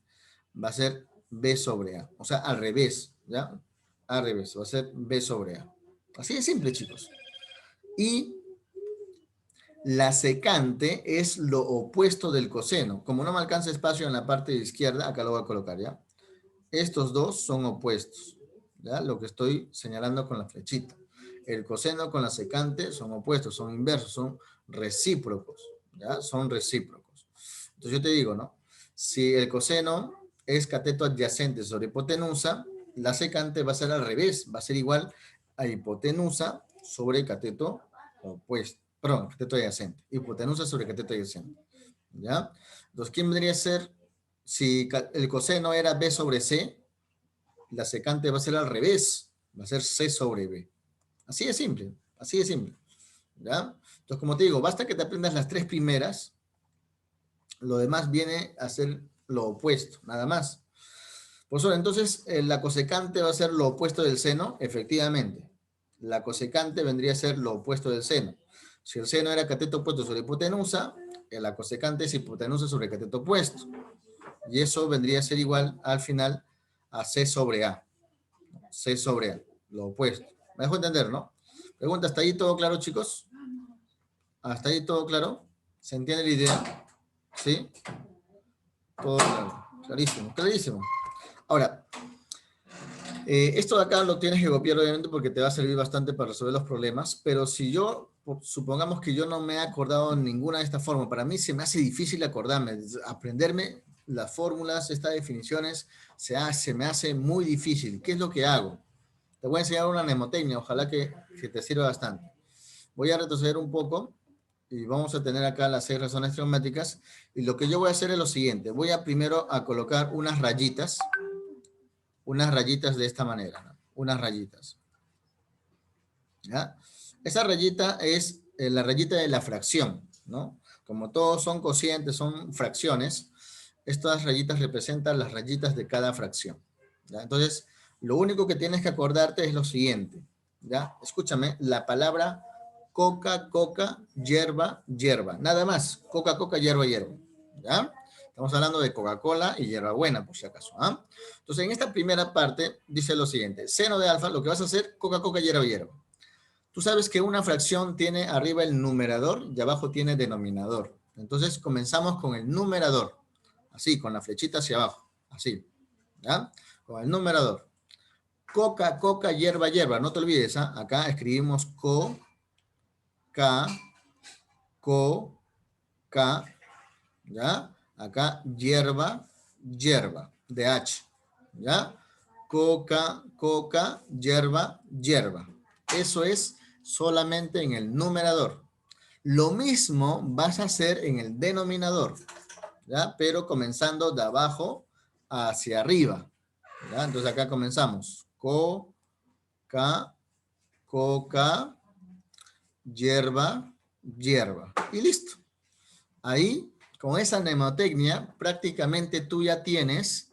Va a ser B sobre A, o sea, al revés, ¿ya? Al revés, va a ser B sobre A. Así de simple, chicos. Y la secante es lo opuesto del coseno. Como no me alcanza espacio en la parte de izquierda, acá lo voy a colocar, ¿ya? Estos dos son opuestos, ¿ya? Lo que estoy señalando con la flechita. El coseno con la secante son opuestos, son inversos, son recíprocos, ¿ya? Son recíprocos. Entonces yo te digo, ¿no? Si el coseno es cateto adyacente sobre hipotenusa, la secante va a ser al revés, va a ser igual a hipotenusa sobre cateto opuesto, perdón, cateto adyacente. Hipotenusa sobre cateto adyacente, ¿ya? Entonces, ¿quién vendría a ser? Si el coseno era B sobre C, la secante va a ser al revés, va a ser C sobre B. Así de simple, así de simple, ¿ya? Entonces, como te digo, basta que te aprendas las tres primeras, lo demás viene a ser lo opuesto, nada más. Profesor, entonces, la cosecante va a ser lo opuesto del seno, efectivamente. La cosecante vendría a ser lo opuesto del seno. Si el seno era cateto opuesto sobre hipotenusa, la cosecante es hipotenusa sobre cateto opuesto. Y eso vendría a ser igual al final a C sobre A. C sobre A, lo opuesto. ¿Me dejo entender, no? Pregunta, ¿hasta ahí todo claro, chicos? ¿Hasta ahí todo claro? ¿Se entiende la idea? ¿Sí? Todo claro. Clarísimo, clarísimo. Ahora, esto de acá lo tienes que copiar obviamente porque te va a servir bastante para resolver los problemas, pero si yo, supongamos que yo no me he acordado en ninguna de estas formas, para mí se me hace difícil acordarme, aprenderme las fórmulas, estas definiciones, se me hace muy difícil. ¿Qué es lo que hago? Te voy a enseñar una mnemotecnia, ojalá que te sirva bastante. Voy a retroceder un poco y vamos a tener acá las 6 razones trigonométricas, y lo que yo voy a hacer es lo siguiente, voy a primero a colocar unas rayitas de esta manera, ¿no? Unas rayitas. ¿Ya? Esa rayita es la rayita de la fracción, ¿no? Como todos son cocientes, son fracciones, estas rayitas representan las rayitas de cada fracción, ¿ya? Entonces, lo único que tienes que acordarte es lo siguiente, ¿ya? Escúchame, la palabra coca, coca, hierba, hierba. Nada más, coca, coca, hierba, hierba, ¿ya? Estamos hablando de Coca-Cola y hierbabuena, por si acaso, ¿ah? Entonces, en esta primera parte dice lo siguiente, seno de alfa, lo que vas a hacer, coca, coca, hierba, hierba. Tú sabes que una fracción tiene arriba el numerador y abajo tiene denominador. Entonces, comenzamos con el numerador, así, con la flechita hacia abajo, así, ¿ya? Con el numerador. Coca, coca, hierba, hierba, no te olvides, ¿ah? Acá escribimos co, ca, co, ca, ¿ya? Acá hierba, hierba, de H, ¿ya? Coca, coca, hierba, hierba. Eso es solamente en el numerador. Lo mismo vas a hacer en el denominador, ¿ya? Pero comenzando de abajo hacia arriba, ¿ya? Entonces acá comenzamos. Coca, coca, hierba, hierba. Y listo. Ahí, con esa mnemotecnia, prácticamente tú ya tienes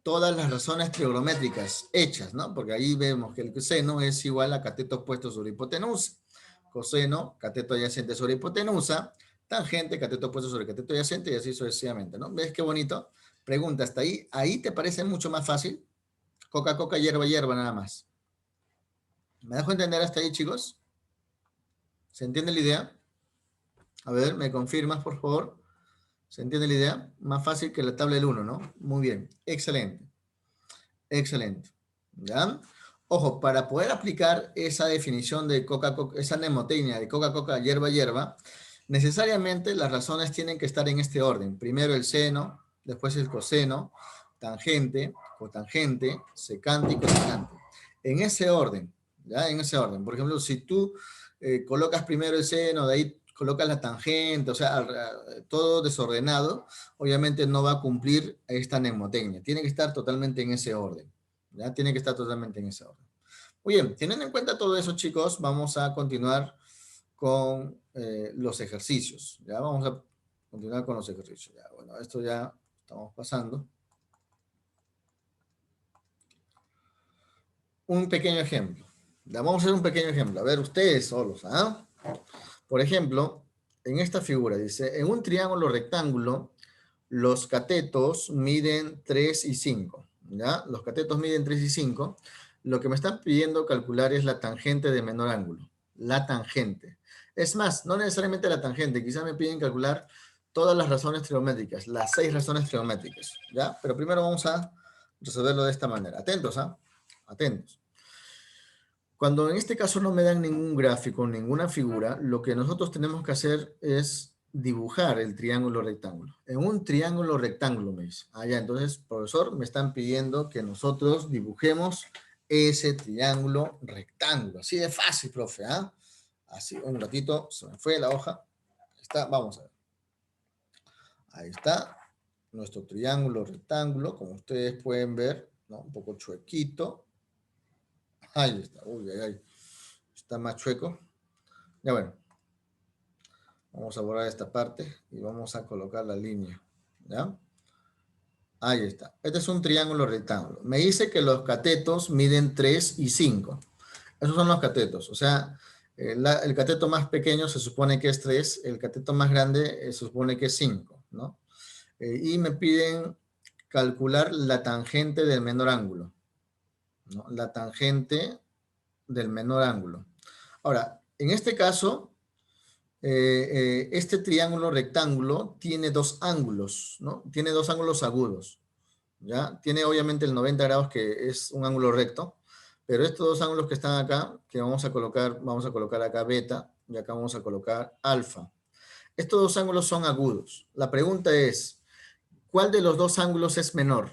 todas las razones trigonométricas hechas, ¿no? Porque ahí vemos que el seno es igual a cateto opuesto sobre hipotenusa. Coseno, cateto adyacente sobre hipotenusa. Tangente, cateto opuesto sobre cateto adyacente y así sucesivamente, ¿no? ¿Ves qué bonito? Pregunta, ¿hasta ahí? ¿Ahí te parece mucho más fácil? Coca, coca, hierba, hierba, nada más. ¿Me dejo entender hasta ahí, chicos? ¿Se entiende la idea? A ver, ¿me confirmas, por favor? ¿Se entiende la idea? Más fácil que la tabla del 1, ¿no? Muy bien. Excelente. Excelente. ¿Ya? Ojo, para poder aplicar esa definición de coca-coca, esa mnemotecnia de coca-coca, hierba, hierba, necesariamente las razones tienen que estar en este orden. Primero el seno, después el coseno, tangente, cotangente, secante y cosecante. En ese orden, ¿ya? En ese orden. Por ejemplo, si tú colocas primero el seno, de ahí colocas la tangente, o sea, todo desordenado, obviamente no va a cumplir esta mnemotecnia. Tiene que estar totalmente en ese orden. ¿Ya? Tiene que estar totalmente en ese orden. Muy bien, teniendo en cuenta todo eso, chicos, vamos a continuar con los ejercicios. ¿Ya? Vamos a continuar con los ejercicios. ¿Ya? Bueno, esto ya estamos pasando. Un pequeño ejemplo. ¿Ya? Vamos a hacer un pequeño ejemplo. A ver, ustedes solos, ¿ah? Por ejemplo, en esta figura dice, en un triángulo rectángulo, los catetos miden 3 y 5, ¿ya? Los catetos miden 3 y 5. Lo que me están pidiendo calcular es la tangente de menor ángulo, la tangente. Es más, no necesariamente la tangente, quizás me piden calcular todas las razones trigonométricas, las 6 razones trigonométricas, ¿ya? Pero primero vamos a resolverlo de esta manera. Atentos, ¿ah? Atentos. Cuando en este caso no me dan ningún gráfico, ninguna figura, lo que nosotros tenemos que hacer es dibujar el triángulo rectángulo. En un triángulo rectángulo me dice. Ah, ya, entonces, profesor, me están pidiendo que nosotros dibujemos ese triángulo rectángulo. Así de fácil, profe, ¿ah? Así, un ratito, se me fue la hoja. Ahí está, vamos a ver. Ahí está nuestro triángulo rectángulo, como ustedes pueden ver, ¿no? Un poco chuequito. Ahí está, uy, ay, ay. Está más chueco. Ya bueno. Vamos a borrar esta parte y vamos a colocar la línea. ¿Ya? Ahí está. Este es un triángulo rectángulo. Me dice que los catetos miden 3 y 5. Esos son los catetos. O sea, el cateto más pequeño se supone que es 3, el cateto más grande se supone que es 5, ¿no? Y me piden calcular la tangente del menor ángulo, ¿no? La tangente del menor ángulo. Ahora, en este caso, este triángulo rectángulo tiene dos ángulos, ¿no? Tiene dos ángulos agudos, ¿ya? Tiene obviamente el 90 grados, que es un ángulo recto, pero estos dos ángulos que están acá, que vamos a colocar acá beta, y acá vamos a colocar alfa. Estos dos ángulos son agudos. La pregunta es, ¿cuál de los dos ángulos es menor?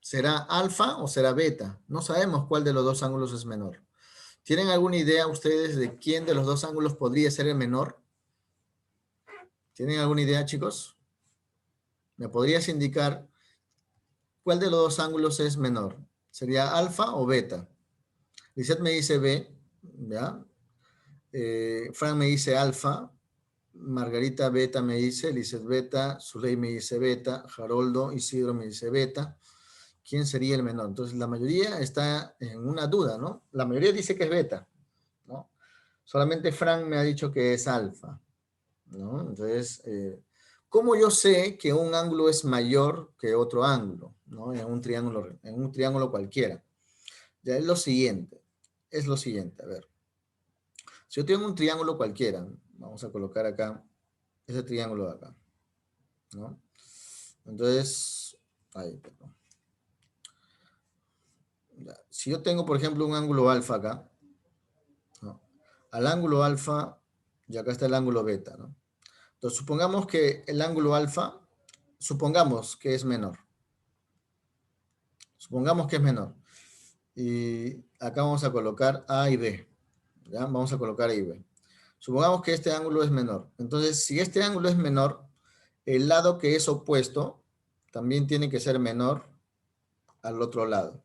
¿Será alfa o será beta? No sabemos cuál de los dos ángulos es menor. ¿Tienen alguna idea ustedes de quién de los dos ángulos podría ser el menor? ¿Tienen alguna idea, chicos? ¿Me podrías indicar cuál de los dos ángulos es menor? ¿Sería alfa o beta? Lisette me dice B, ¿ya? Frank me dice alfa, Margarita beta me dice, Lisette beta, Zuley me dice beta, Haroldo, Isidro me dice beta. ¿Quién sería el menor? Entonces la mayoría está en una duda, ¿no? La mayoría dice que es beta, ¿no? Solamente Frank me ha dicho que es alfa, ¿no? Entonces, ¿cómo yo sé que un ángulo es mayor que otro ángulo, ¿no? En un triángulo cualquiera. Ya es lo siguiente, a ver. Si yo tengo un triángulo cualquiera, vamos a colocar acá ese triángulo de acá, ¿no? Entonces, ahí, perdón. Ya. Si yo tengo, por ejemplo, un ángulo alfa acá, ¿no? Al ángulo alfa, y acá está el ángulo beta, ¿no? Entonces, supongamos que el ángulo alfa, supongamos que es menor. Supongamos que es menor. Y acá vamos a colocar A y B. ¿Ya? Vamos a colocar A y B. Supongamos que este ángulo es menor. Entonces, si este ángulo es menor, el lado que es opuesto también tiene que ser menor al otro lado.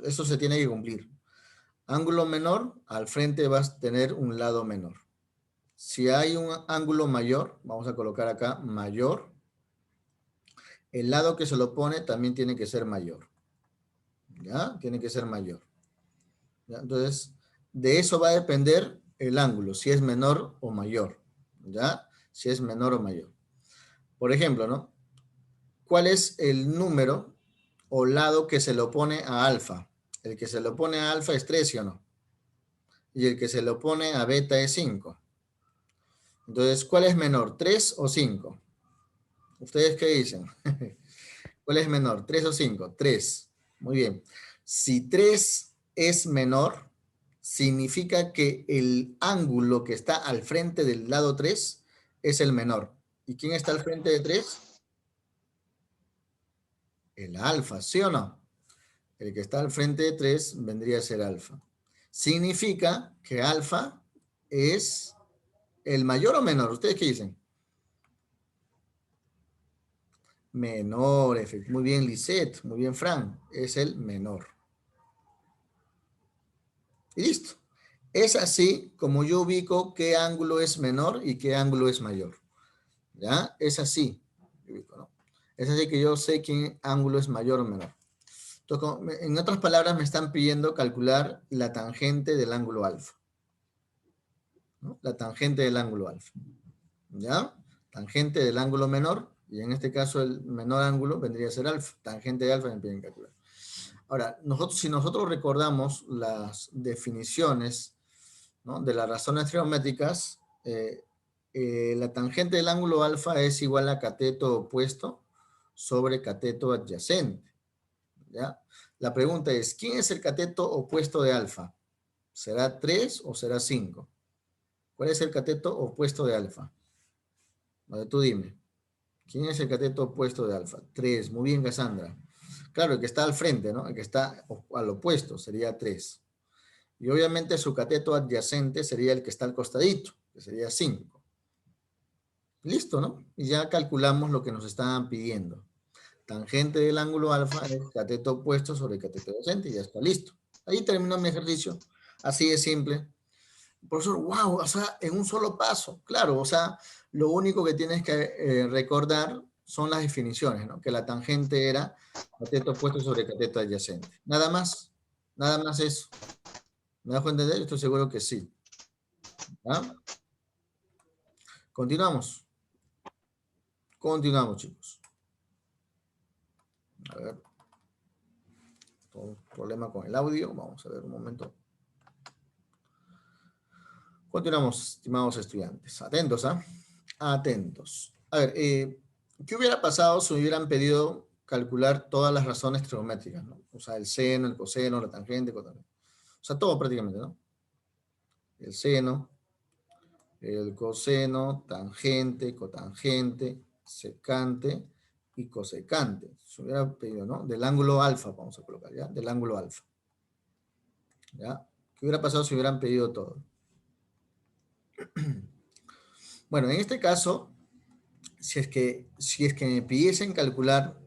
Eso se tiene que cumplir. Ángulo menor, al frente vas a tener un lado menor. Si hay un ángulo mayor, vamos a colocar acá mayor, el lado que se lo pone también tiene que ser mayor. ¿Ya? Tiene que ser mayor. ¿Ya? Entonces, de eso va a depender el ángulo, si es menor o mayor. ¿Ya? Si es menor o mayor. Por ejemplo, ¿no? ¿Cuál es el número o lado que se le opone a alfa? El que se le opone a alfa es 3, ¿sí o no? Y el que se le opone a beta es 5. Entonces, ¿cuál es menor, 3 o 5? ¿Ustedes qué dicen? ¿Cuál es menor, 3 o 5? 3. Muy bien. Si 3 es menor, significa que el ángulo que está al frente del lado 3 es el menor. ¿Y quién está al frente de 3? El alfa, ¿sí o no? El que está al frente de 3 vendría a ser alfa. Significa que alfa es el mayor o menor. ¿Ustedes qué dicen? Menor, muy bien Lisette, muy bien Fran, es el menor. Y listo. Es así como yo ubico qué ángulo es menor y qué ángulo es mayor. ¿Ya? Es así. ¿No? Es así que yo sé qué ángulo es mayor o menor. Entonces, en otras palabras, me están pidiendo calcular la tangente del ángulo alfa, ¿no? La tangente del ángulo alfa. ¿Ya? Tangente del ángulo menor, y en este caso el menor ángulo vendría a ser alfa. Tangente de alfa me piden calcular. Ahora, si nosotros recordamos las definiciones, ¿no?, de las razones trigonométricas, la tangente del ángulo alfa es igual a cateto opuesto sobre cateto adyacente. ¿Ya? La pregunta es, ¿quién es el cateto opuesto de alfa? ¿Será 3 o será 5? ¿Cuál es el cateto opuesto de alfa? A ver, tú dime. ¿Quién es el cateto opuesto de alfa? 3. Muy bien, Cassandra. Claro, el que está al frente, ¿no? El que está al opuesto sería 3. Y obviamente su cateto adyacente sería el que está al costadito, que sería 5. Listo, ¿no? Y ya calculamos lo que nos estaban pidiendo. Tangente del ángulo alfa es cateto opuesto sobre cateto adyacente y ya está listo. Ahí terminó mi ejercicio. Así de simple. Profesor, wow, o sea, en un solo paso. Claro, o sea, lo único que tienes que recordar son las definiciones, ¿no? Que la tangente era cateto opuesto sobre cateto adyacente. Nada más eso. ¿Me dejo entender? Estoy seguro que sí. ¿Ya? Continuamos. Continuamos, chicos. A ver. Un problema con el audio. Vamos a ver un momento. Continuamos, estimados estudiantes. Atentos, ¿ah? Atentos. A ver, ¿qué hubiera pasado si hubieran pedido calcular todas las razones trigonométricas, ¿no? O sea, el seno, el coseno, la tangente, cotangente. O sea, todo prácticamente, ¿no? El seno, el coseno, tangente, cotangente, secante y cosecante. Se hubiera pedido, ¿no? Del ángulo alfa, vamos a colocar, ¿ya? Del ángulo alfa. ¿Ya? ¿Qué hubiera pasado si hubieran pedido todo? Bueno, en este caso, si es que me pidiesen calcular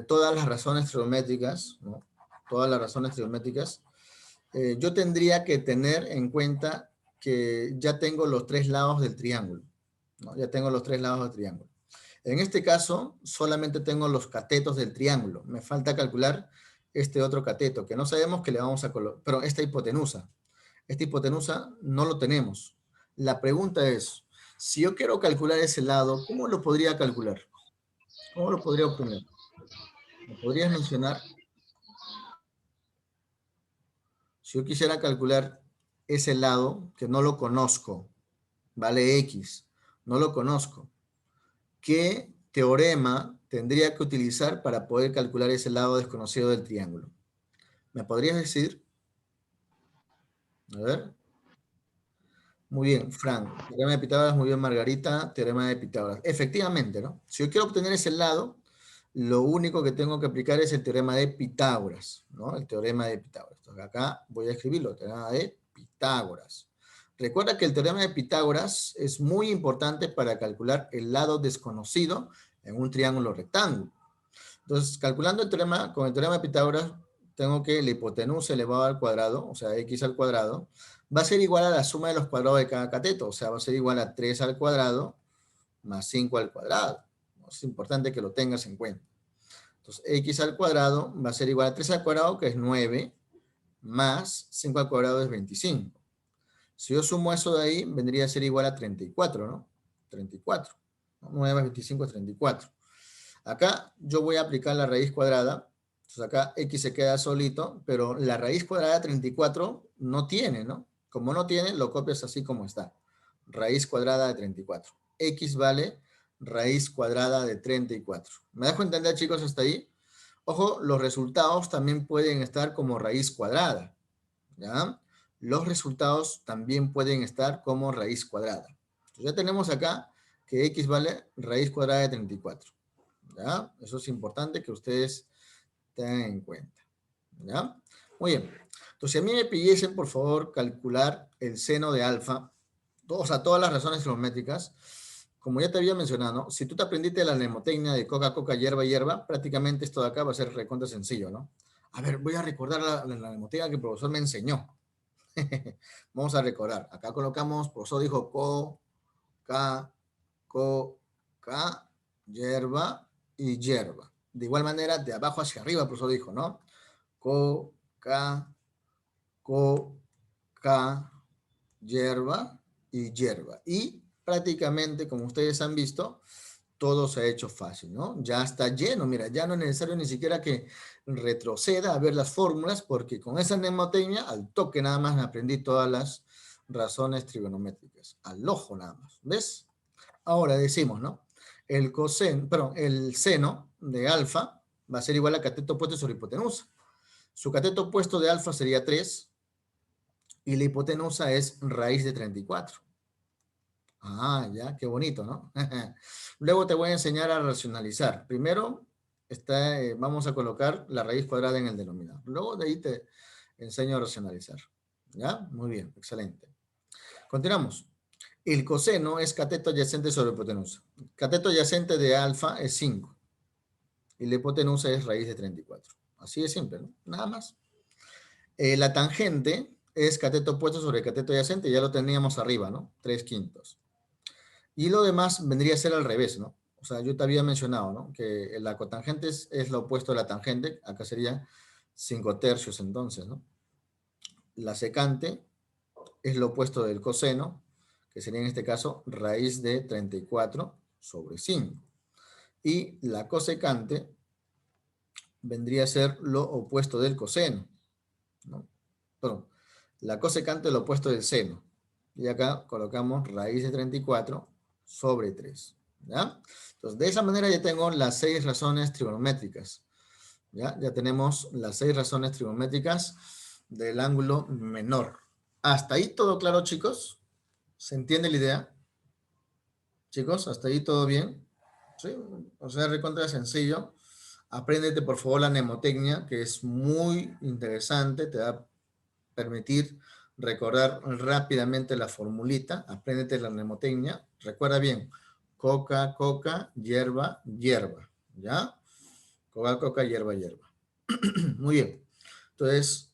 todas las razones trigonométricas, ¿no? Todas las razones trigonométricas, yo tendría que tener en cuenta que ya tengo los tres lados del triángulo, ¿no? Ya tengo los tres lados del triángulo. En este caso, solamente tengo los catetos del triángulo. Me falta calcular este otro cateto, que no sabemos que le vamos a colocar, pero esta hipotenusa. Esta hipotenusa no lo tenemos. La pregunta es, si yo quiero calcular ese lado, ¿cómo lo podría calcular? ¿Cómo lo podría obtener? ¿Me podrías mencionar? Si yo quisiera calcular ese lado, que no lo conozco, vale X, no lo conozco, ¿qué teorema tendría que utilizar para poder calcular ese lado desconocido del triángulo? ¿Me podrías decir? A ver. Muy bien, Frank. Teorema de Pitágoras, muy bien, Margarita. Teorema de Pitágoras. Efectivamente, ¿no? Si yo quiero obtener ese lado, lo único que tengo que aplicar es el teorema de Pitágoras, ¿no? El teorema de Pitágoras. Entonces, acá voy a escribirlo, teorema de Pitágoras. Recuerda que el teorema de Pitágoras es muy importante para calcular el lado desconocido en un triángulo rectángulo. Entonces, calculando el teorema, con el teorema de Pitágoras, tengo que la hipotenusa elevado al cuadrado, o sea, x al cuadrado, va a ser igual a la suma de los cuadrados de cada cateto, o sea, va a ser igual a 3 al cuadrado más 5 al cuadrado. Es importante que lo tengas en cuenta. Entonces, x al cuadrado va a ser igual a 3 al cuadrado, que es 9, más 5 al cuadrado es 25. Si yo sumo eso de ahí, vendría a ser igual a 34, ¿no? 34. 9 más 25 es 34. Acá yo voy a aplicar la raíz cuadrada. Entonces acá x se queda solito, pero la raíz cuadrada de 34 no tiene, ¿no? Como no tiene, lo copias así como está. Raíz cuadrada de 34. X vale raíz cuadrada de 34. ¿Me dejo entender, chicos, hasta ahí? Ojo, los resultados también pueden estar como raíz cuadrada, ¿ya? Los resultados también pueden estar como raíz cuadrada. Entonces ya tenemos acá que x vale raíz cuadrada de 34. ¿Ya? Eso es importante que ustedes tengan en cuenta. ¿Ya? Muy bien. Entonces, si a mí me pidiesen, por favor, calcular el seno de alfa, o sea, todas las razones trigonométricas, como ya te había mencionado, ¿no? Si tú te aprendiste la mnemotecnia de coca, coca, hierba, hierba, prácticamente esto de acá va a ser recontra sencillo, ¿no? A ver, voy a recordar la mnemotecnia que el profesor me enseñó. Vamos a recordar. Acá colocamos, el profesor dijo co, ca, co, ca, hierba y hierba. De igual manera, de abajo hacia arriba, el profesor dijo, ¿no? Co, ca, co, ca, hierba y hierba. Y prácticamente, como ustedes han visto, todo se ha hecho fácil, ¿no? Ya está lleno, mira, ya no es necesario ni siquiera que retroceda a ver las fórmulas, porque con esa mnemotecnia, al toque nada más me aprendí todas las razones trigonométricas, al ojo nada más, ¿ves? Ahora decimos, ¿no? El seno de alfa va a ser igual a cateto opuesto sobre hipotenusa. Su cateto opuesto de alfa sería 3 y la hipotenusa es raíz de 34. Ah, ya, qué bonito, ¿no? Luego te voy a enseñar a racionalizar. Primero vamos a colocar la raíz cuadrada en el denominador. Luego de ahí te enseño a racionalizar. ¿Ya? Muy bien, excelente. Continuamos. El coseno es cateto adyacente sobre hipotenusa. Cateto adyacente de alfa es 5 y la hipotenusa es raíz de 34. Así de simple, ¿no? Nada más. La tangente es cateto opuesto sobre cateto adyacente, ya lo teníamos arriba, ¿no? 3/5. Y lo demás vendría a ser al revés, ¿no? O sea, yo te había mencionado, ¿no? Que la cotangente es lo opuesto a la tangente, acá sería 5/3 entonces, ¿no? La secante es lo opuesto del coseno, que sería en este caso raíz de 34 sobre 5. Y la cosecante vendría a ser lo opuesto del coseno, ¿no? Perdón, la cosecante es lo opuesto del seno. Y acá colocamos raíz de 34 sobre 3. ¿Ya? Entonces, de esa manera ya tengo las 6 razones trigonométricas. ¿Ya? Ya tenemos las 6 razones trigonométricas del ángulo menor. ¿Hasta ahí todo claro, chicos? ¿Se entiende la idea? Chicos, ¿hasta ahí todo bien? ¿Sí? O sea, recontra sencillo. Apréndete, por favor, la mnemotecnia, que es muy interesante. Te va a permitir recordar rápidamente la formulita. Apréndete la mnemotecnia. Recuerda bien. Coca, coca, hierba, hierba. ¿Ya? Coca, coca, hierba, hierba. Muy bien. Entonces,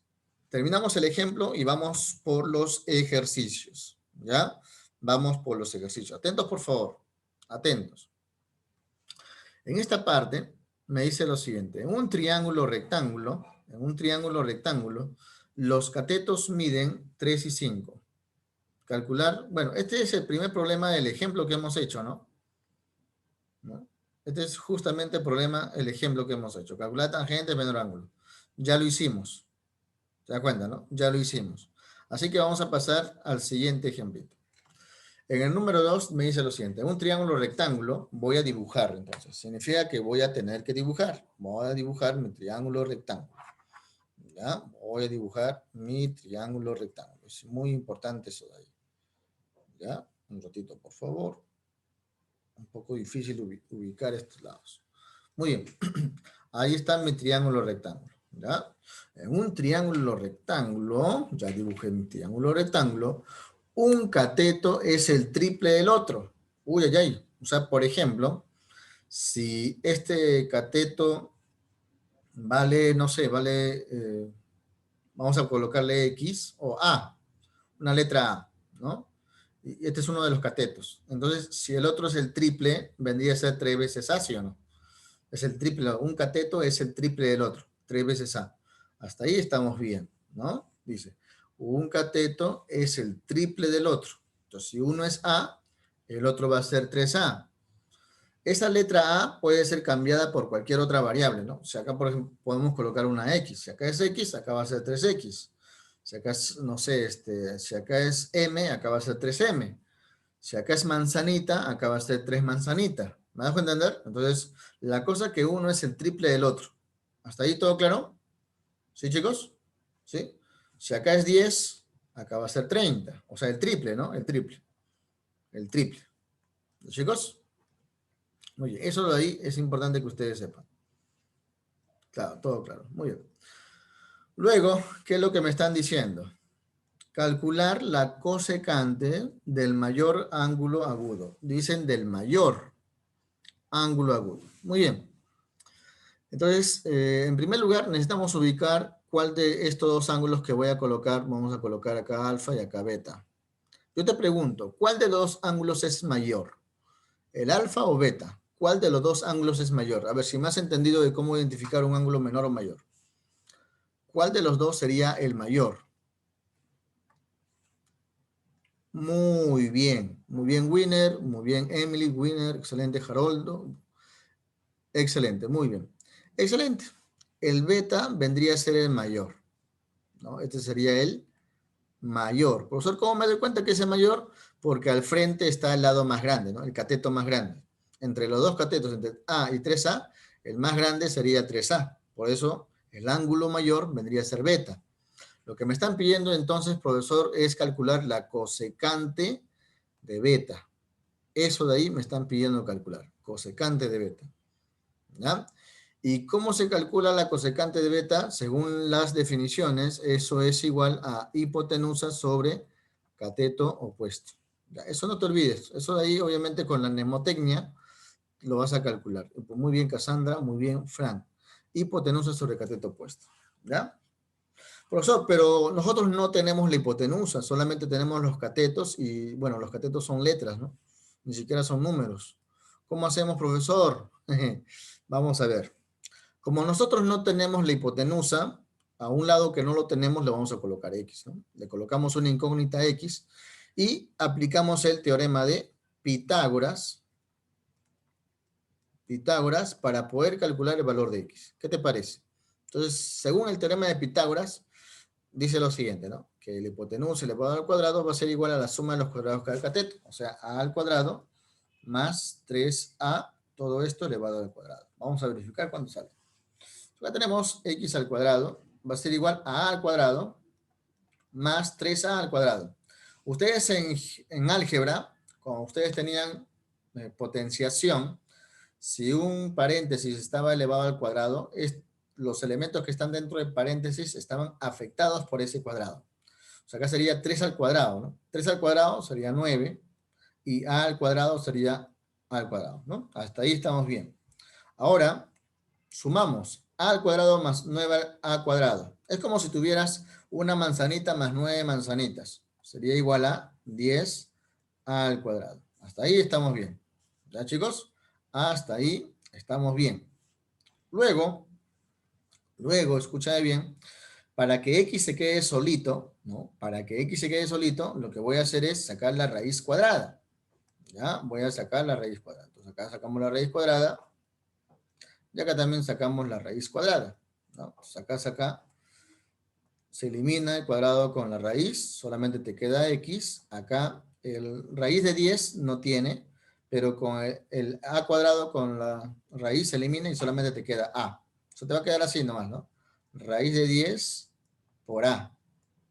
terminamos el ejemplo y vamos por los ejercicios. ¿Ya? Vamos por los ejercicios. Atentos, por favor. Atentos. En esta parte me dice lo siguiente. En un triángulo rectángulo, los catetos miden 3 y 5. Calcular, bueno, este es el primer problema del ejemplo que hemos hecho, ¿no? Este es justamente el problema, el ejemplo que hemos hecho. Calcular tangente menor ángulo. Ya lo hicimos. ¿Se da cuenta, no? Ya lo hicimos. Así que vamos a pasar al siguiente ejemplito. En el número 2 me dice lo siguiente. En un triángulo rectángulo voy a dibujar, entonces. Significa que voy a tener que dibujar. Voy a dibujar mi triángulo rectángulo. ¿Ya? Voy a dibujar mi triángulo rectángulo. Es muy importante eso de ahí. ¿Ya? Un ratito, por favor. Un poco difícil ubicar estos lados. Muy bien. Ahí está mi triángulo rectángulo. ¿Ya? En un triángulo rectángulo, ya dibujé mi triángulo rectángulo, un cateto es el triple del otro. Uy, ay, ay. O sea, por ejemplo, si este cateto vale, no sé, vamos a colocarle X o A, una letra A, ¿no? Y este es uno de los catetos. Entonces, si el otro es el triple, vendría a ser 3 veces A, ¿sí o no? Es el triple, un cateto es el triple del otro, 3 veces A. Hasta ahí estamos bien, ¿no? Dice, un cateto es el triple del otro. Entonces, si uno es A, el otro va a ser 3A. Esa letra A puede ser cambiada por cualquier otra variable, ¿no? Si acá, por ejemplo, podemos colocar una X. Si acá es X, acá va a ser 3X. Si acá es, no sé, si acá es M, acá va a ser 3M. Si acá es manzanita, acá va a ser 3 manzanitas. ¿Me dejo entender? Entonces, la cosa que uno es el triple del otro. ¿Hasta ahí todo claro? ¿Sí, chicos? ¿Sí? Si acá es 10, acá va a ser 30. O sea, el triple, ¿no? El triple. El triple. ¿Chicos? Muy bien. Eso de ahí es importante que ustedes sepan. Claro, todo claro. Muy bien. Luego, ¿qué es lo que me están diciendo? Calcular la cosecante del mayor ángulo agudo. Dicen del mayor ángulo agudo. Muy bien. Entonces, en primer lugar, necesitamos ubicar cuál de estos dos ángulos que voy a colocar, vamos a colocar acá alfa y acá beta. Yo te pregunto, ¿cuál de los ángulos es mayor? ¿El alfa o beta? ¿Cuál de los dos ángulos es mayor? A ver si me has entendido de cómo identificar un ángulo menor o mayor. ¿Cuál de los dos sería el mayor? Muy bien Winner, muy bien Emily, Winner, excelente Haroldo, excelente, muy bien. Excelente. El beta vendría a ser el mayor, ¿no? Este sería el mayor. Profesor, ¿cómo me doy cuenta que es el mayor? Porque al frente está el lado más grande, ¿no? El cateto más grande. Entre los dos catetos, entre A y 3A, el más grande sería 3A. Por eso, el ángulo mayor vendría a ser beta. Lo que me están pidiendo entonces, profesor, es calcular la cosecante de beta. Eso de ahí me están pidiendo calcular. Cosecante de beta. ¿Ya? ¿Y cómo se calcula la cosecante de beta? Según las definiciones, eso es igual a hipotenusa sobre cateto opuesto. ¿Ya? Eso no te olvides. Eso de ahí, obviamente, con la mnemotecnia lo vas a calcular. Muy bien, Cassandra. Muy bien, Frank. Hipotenusa sobre cateto opuesto. ¿Ya? Profesor, pero nosotros no tenemos la hipotenusa, solamente tenemos los catetos y, bueno, los catetos son letras, ¿no? Ni siquiera son números. ¿Cómo hacemos, profesor? Vamos a ver. Como nosotros no tenemos la hipotenusa, a un lado que no lo tenemos le vamos a colocar X, ¿no? Le colocamos una incógnita X y aplicamos el teorema de Pitágoras Pitágoras para poder calcular el valor de x. ¿Qué te parece? Entonces, según el teorema de Pitágoras, dice lo siguiente, ¿no? Que la hipotenusa elevado al cuadrado va a ser igual a la suma de los cuadrados del cateto. O sea, a al cuadrado más 3a, todo esto elevado al cuadrado. Vamos a verificar cuánto sale. Acá tenemos x al cuadrado, va a ser igual a al cuadrado más 3a al cuadrado. Ustedes en álgebra, cuando ustedes tenían potenciación, si un paréntesis estaba elevado al cuadrado, los elementos que están dentro del paréntesis estaban afectados por ese cuadrado. O sea, acá sería 3 al cuadrado, ¿no? 3 al cuadrado sería 9 y a al cuadrado sería a al cuadrado, ¿no? Hasta ahí estamos bien. Ahora, sumamos a al cuadrado más 9a al cuadrado. Es como si tuvieras una manzanita más 9 manzanitas. Sería igual a 10 al cuadrado. Hasta ahí estamos bien. ¿Ya, chicos? Hasta ahí estamos bien. Luego, escúchame bien, para que x se quede solito, ¿no? Para que x se quede solito, lo que voy a hacer es sacar la raíz cuadrada. ¿Ya? Voy a sacar la raíz cuadrada. Entonces acá sacamos la raíz cuadrada. Y acá también sacamos la raíz cuadrada, ¿no? Entonces acá, se elimina el cuadrado con la raíz, solamente te queda x. Acá el raíz de 10 no tiene, pero con el a cuadrado con la raíz se elimina y solamente te queda a. Eso te va a quedar así nomás, ¿no? Raíz de 10 por a,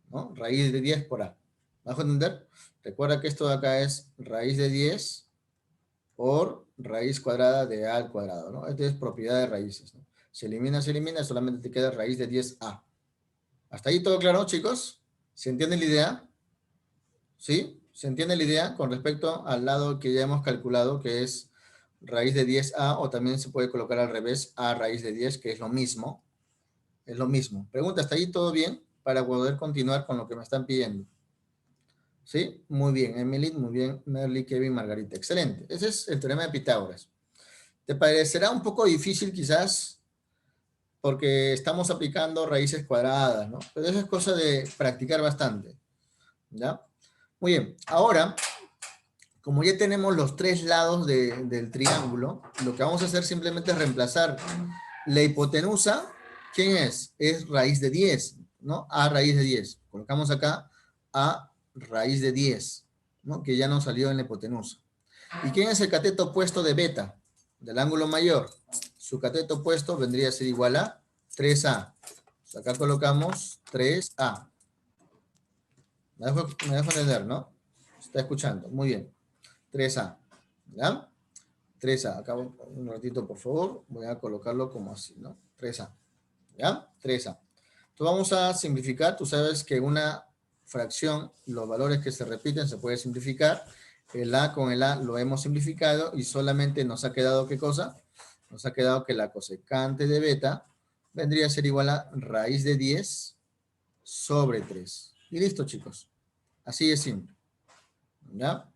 ¿no? Raíz de 10 por a. ¿Vas a entender? Recuerda que esto de acá es raíz de 10 por raíz cuadrada de a al cuadrado, ¿no? Esto es propiedad de raíces, ¿no? Se elimina, solamente te queda raíz de 10a. ¿Hasta ahí todo claro, chicos? ¿Se entiende la idea? ¿Sí? ¿Se entiende la idea con respecto al lado que ya hemos calculado, que es raíz de 10a, o también se puede colocar al revés, a raíz de 10, que es lo mismo? Es lo mismo. Pregunta, ¿hasta ahí todo bien? Para poder continuar con lo que me están pidiendo. ¿Sí? Muy bien, Emily, muy bien, Merly, Kevin, Margarita. Excelente. Ese es el teorema de Pitágoras. ¿Te parecerá un poco difícil quizás? Porque estamos aplicando raíces cuadradas, ¿no? Pero eso es cosa de practicar bastante. ¿Ya? Muy bien, ahora, como ya tenemos los tres lados del triángulo, lo que vamos a hacer simplemente es reemplazar la hipotenusa. ¿Quién es? Es raíz de 10, ¿no? A raíz de 10. Colocamos acá a raíz de 10, ¿no? Que ya nos salió en la hipotenusa. ¿Y quién es el cateto opuesto de beta? Del ángulo mayor. Su cateto opuesto vendría a ser igual a 3a. Pues acá colocamos 3a. Me dejo entender, ¿no? Se está escuchando. Muy bien. 3A. ¿Ya? 3A. Acá un ratito, por favor. Voy a colocarlo como así, ¿no? 3A. ¿Ya? 3A. Entonces vamos a simplificar. Tú sabes que una fracción, los valores que se repiten se puede simplificar. El A con el A lo hemos simplificado y solamente nos ha quedado, ¿qué cosa? Nos ha quedado que la cosecante de beta vendría a ser igual a raíz de 10 sobre 3. Y listo, chicos. Así de simple. ¿Ya?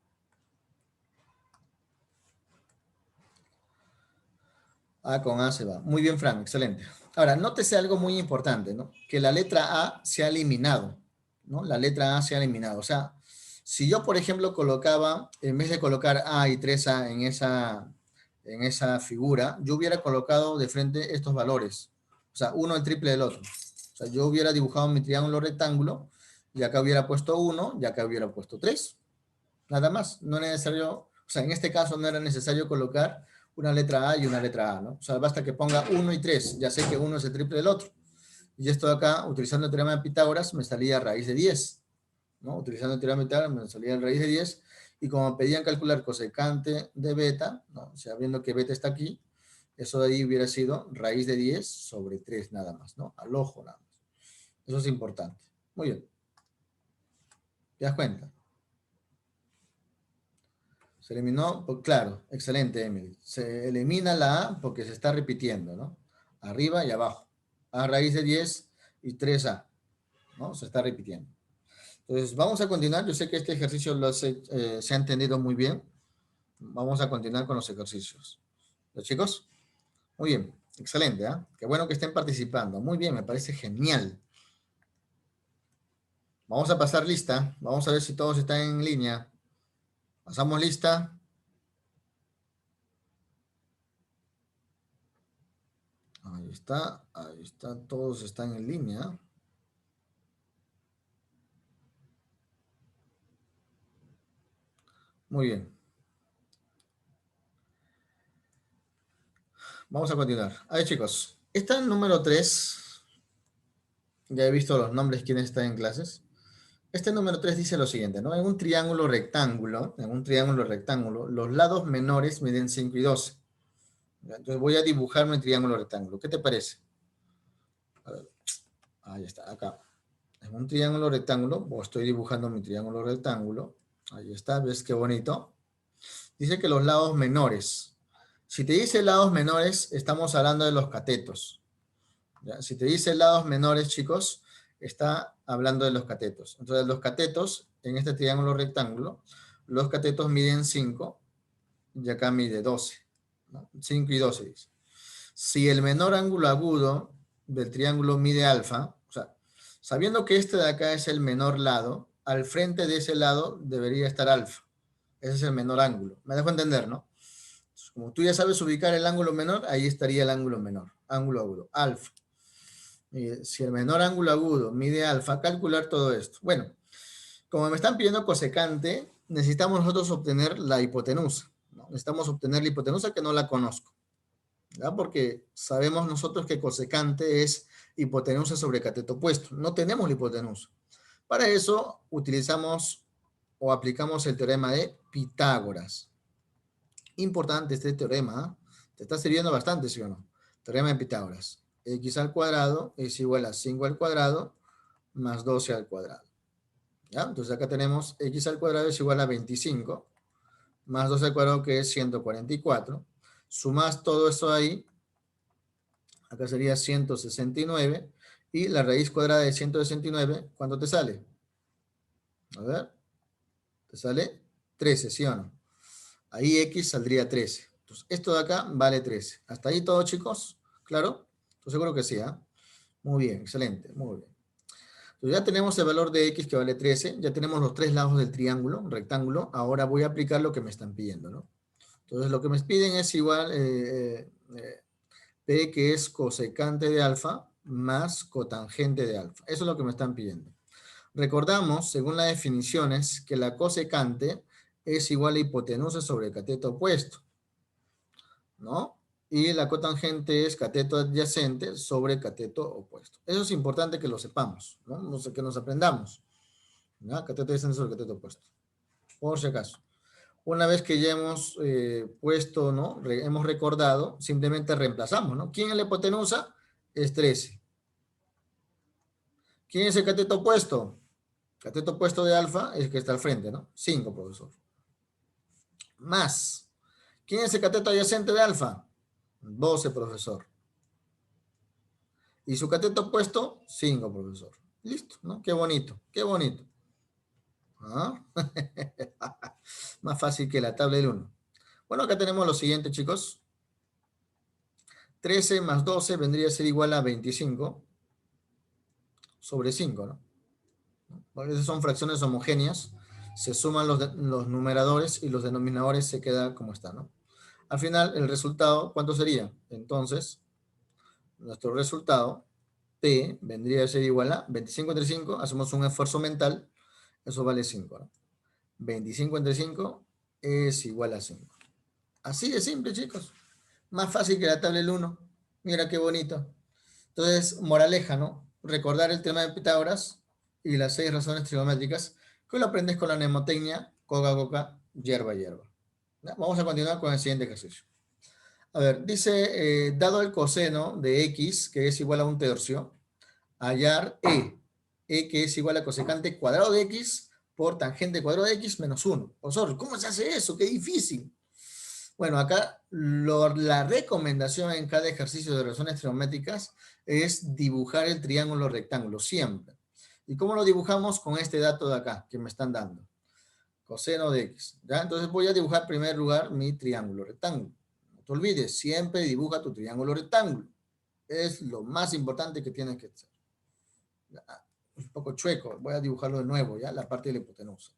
A con A se va. Muy bien, Fran, excelente. Ahora, nótese algo muy importante, ¿no? Que la letra A se ha eliminado, ¿no? La letra A se ha eliminado. O sea, si yo, por ejemplo, colocaba, en vez de colocar A y 3A en esa figura, yo hubiera colocado de frente estos valores. O sea, uno el triple del otro. O sea, yo hubiera dibujado mi triángulo rectángulo y acá hubiera puesto 1 y acá hubiera puesto 3. Nada más. No era necesario, o sea, en este caso no era necesario colocar una letra A y una letra A, ¿no? O sea, basta que ponga 1 y 3, ya sé que uno es el triple del otro. Y esto de acá, utilizando el teorema de Pitágoras, me salía raíz de 10, ¿no? Utilizando el teorema de Pitágoras me salía raíz de 10, y como pedían calcular cosecante de beta, ¿no? O sea, viendo que beta está aquí, eso de ahí hubiera sido raíz de 10 sobre 3 nada más, ¿no? Al ojo nada más. Eso es importante. Muy bien. ¿Te das cuenta? Se eliminó, pues, claro, excelente, Emily. Se elimina la A porque se está repitiendo, ¿no? Arriba y abajo. A raíz de 10 y 3A, ¿no? Se está repitiendo. Entonces, vamos a continuar. Yo sé que este ejercicio se ha entendido muy bien. Vamos a continuar con los ejercicios. ¿Los chicos? Muy bien, excelente, ¿ah? Qué bueno que estén participando. Muy bien, me parece genial. Vamos a pasar lista. Vamos a ver si todos están en línea. Pasamos lista. ahí está, todos están en línea. Muy bien. Vamos a continuar. A ver, chicos, está el número 3. Ya he visto los nombres, quienes están en clases. Este número 3 dice lo siguiente, ¿no? En un triángulo rectángulo, los lados menores miden 5 y 12. ¿Ya? Entonces voy a dibujar mi triángulo rectángulo. ¿Qué te parece? A ver, ahí está, acá. En un triángulo rectángulo, o estoy dibujando mi triángulo rectángulo. Ahí está, ¿ves qué bonito? Dice que los lados menores. Si te dice lados menores, estamos hablando de los catetos. ¿Ya? Si te dice lados menores, chicos, está hablando de los catetos. Entonces, los catetos, en este triángulo rectángulo, los catetos miden 5 y acá mide 12. ¿No? 5 y 12 dice. Si el menor ángulo agudo del triángulo mide alfa, o sea, sabiendo que este de acá es el menor lado, al frente de ese lado debería estar alfa. Ese es el menor ángulo. Me dejo entender, ¿no? Entonces, como tú ya sabes ubicar el ángulo menor, ahí estaría el ángulo menor. Ángulo agudo, alfa. Si el menor ángulo agudo mide alfa, calcular todo esto. Bueno, como me están pidiendo cosecante, necesitamos nosotros obtener la hipotenusa, ¿no? Necesitamos obtener la hipotenusa que no la conozco, ¿ya? Porque sabemos nosotros que cosecante es hipotenusa sobre cateto opuesto. No tenemos la hipotenusa. Para eso utilizamos o aplicamos el teorema de Pitágoras. Importante este teorema, ¿eh? Te está sirviendo bastante, ¿sí o no? Teorema de Pitágoras. X al cuadrado es igual a 5 al cuadrado más 12 al cuadrado. ¿Ya? Entonces acá tenemos x al cuadrado es igual a 25 más 12 al cuadrado que es 144. Sumas todo eso ahí, acá sería 169 y la raíz cuadrada de 169, ¿cuánto te sale? A ver, te sale 13, ¿sí o no? Ahí x saldría 13. Entonces esto de acá vale 13. ¿Hasta ahí todo, chicos? ¿Claro? Entonces seguro que sí, ¿ah? ¿Eh? Muy bien, excelente, muy bien. Entonces ya tenemos el valor de x que vale 13, ya tenemos los tres lados del triángulo, rectángulo, ahora voy a aplicar lo que me están pidiendo, ¿no? Entonces lo que me piden es igual P, que es cosecante de alfa, más cotangente de alfa. Eso es lo que me están pidiendo. Recordamos, según las definiciones, que la cosecante es igual a hipotenusa sobre el cateto opuesto, ¿no? Y la cotangente es cateto adyacente sobre cateto opuesto. Eso es importante que lo sepamos, ¿no? No sé, que nos aprendamos, ¿no? Cateto adyacente sobre cateto opuesto, por si acaso. Una vez que ya hemos puesto, ¿no? Hemos recordado, simplemente reemplazamos, ¿no? ¿Quién es la hipotenusa? Es 13. ¿Quién es el cateto opuesto? Cateto opuesto de alfa es el que está al frente, ¿no? 5, profesor. Más. ¿Quién es el cateto adyacente de alfa? 12, profesor. Y su cateto opuesto, 5, profesor. Listo, ¿no? Qué bonito, qué bonito. ¿Ah? Más fácil que la tabla del 1. Bueno, acá tenemos lo siguiente, chicos. 13 más 12 vendría a ser igual a 25 sobre 5, ¿no? Porque esas son fracciones homogéneas. Se suman los numeradores y los denominadores se queda como está, ¿no? Al final, el resultado, ¿cuánto sería? Entonces, nuestro resultado, P, vendría a ser igual a 25 entre 5. Hacemos un esfuerzo mental. Eso vale 5, ¿no? 25 entre 5 es igual a 5. Así de simple, chicos. Más fácil que la tabla del 1. Mira qué bonito. Entonces, moraleja, ¿no? Recordar el tema de Pitágoras y las 6 razones trigonométricas, que lo aprendes con la mnemotecnia, coca, coca, hierba, hierba. ¿Ya? Vamos a continuar con el siguiente ejercicio. A ver, dice, dado el coseno de x, que es igual a un tercio, hallar E que es igual a cosecante cuadrado de x por tangente cuadrado de x menos 1. Profesor, ¿cómo se hace eso? ¡Qué difícil! Bueno, acá la recomendación en cada ejercicio de razones trigonométricas es dibujar el triángulo rectángulo, siempre. ¿Y cómo lo dibujamos? Con este dato de acá, que me están dando. Coseno de x. ¿Ya? Entonces voy a dibujar en primer lugar mi triángulo rectángulo. No te olvides, siempre dibuja tu triángulo rectángulo. Es lo más importante que tienes que hacer. Ya, un poco chueco, voy a dibujarlo de nuevo, ¿ya? La parte de la hipotenusa.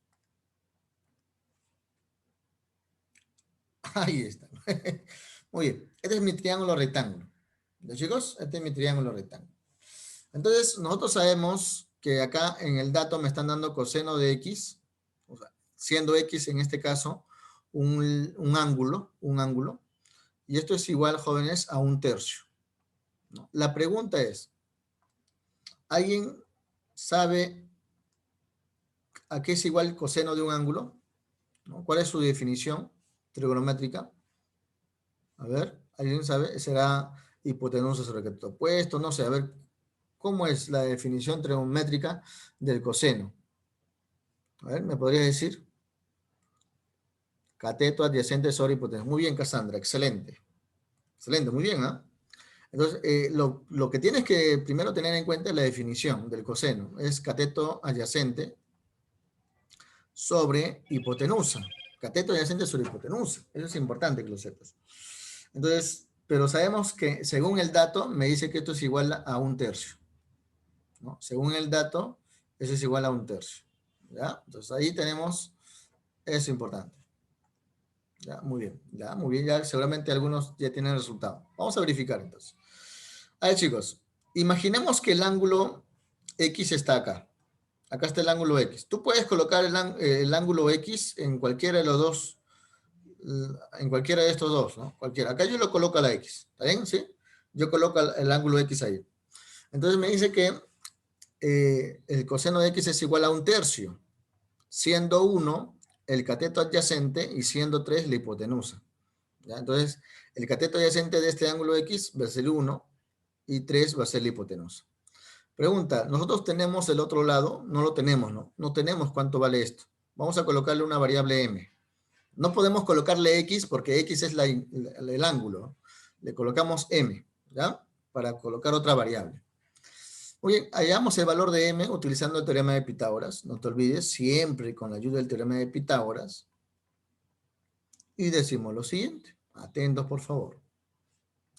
Ahí está. Muy bien, este es mi triángulo rectángulo. ¿Ya, chicos? Este es mi triángulo rectángulo. Entonces, nosotros sabemos que acá en el dato me están dando coseno de x, o sea, siendo x en este caso un ángulo, y esto es igual, jóvenes, a 1/3, ¿no? La pregunta es, ¿alguien sabe a qué es igual el coseno de un ángulo? ¿No? ¿Cuál es su definición trigonométrica? A ver, ¿alguien sabe? ¿Será hipotenusa sobre cateto opuesto? No sé, a ver, ¿cómo es la definición trigonométrica del coseno? A ver, ¿me podrías decir? Cateto adyacente sobre hipotenusa. Muy bien, Cassandra, excelente. Excelente, muy bien, ¿ah? Entonces, lo que tienes que primero tener en cuenta es la definición del coseno. Es cateto adyacente sobre hipotenusa. Cateto adyacente sobre hipotenusa. Eso es importante que lo sepas. Entonces, pero sabemos que según el dato me dice que esto es igual a 1/3, ¿no? Según el dato, eso es igual a 1/3. ¿Ya? Entonces ahí tenemos eso importante. Ya, muy bien, ya seguramente algunos ya tienen el resultado. Vamos a verificar entonces. A ver, chicos, imaginemos que el ángulo X está acá. Acá está el ángulo X. Tú puedes colocar el ángulo X en cualquiera de los dos, en cualquiera de estos dos, ¿no? Cualquiera. Acá yo lo coloco a la X, ¿está bien? ¿Sí? Yo coloco el ángulo X ahí. Entonces me dice que el coseno de X es igual a 1/3, siendo 1 el cateto adyacente y siendo 3 la hipotenusa. ¿Ya? Entonces, el cateto adyacente de este ángulo X va a ser 1 y 3 va a ser la hipotenusa. Pregunta, ¿nosotros tenemos el otro lado? No lo tenemos, ¿no? No tenemos cuánto vale esto. Vamos a colocarle una variable m. No podemos colocarle x porque x es el ángulo, ¿no? Le colocamos m, ¿ya? Para colocar otra variable. Muy bien, hallamos el valor de m utilizando el teorema de Pitágoras. No te olvides, siempre con la ayuda del teorema de Pitágoras. Y decimos lo siguiente. Atentos, por favor.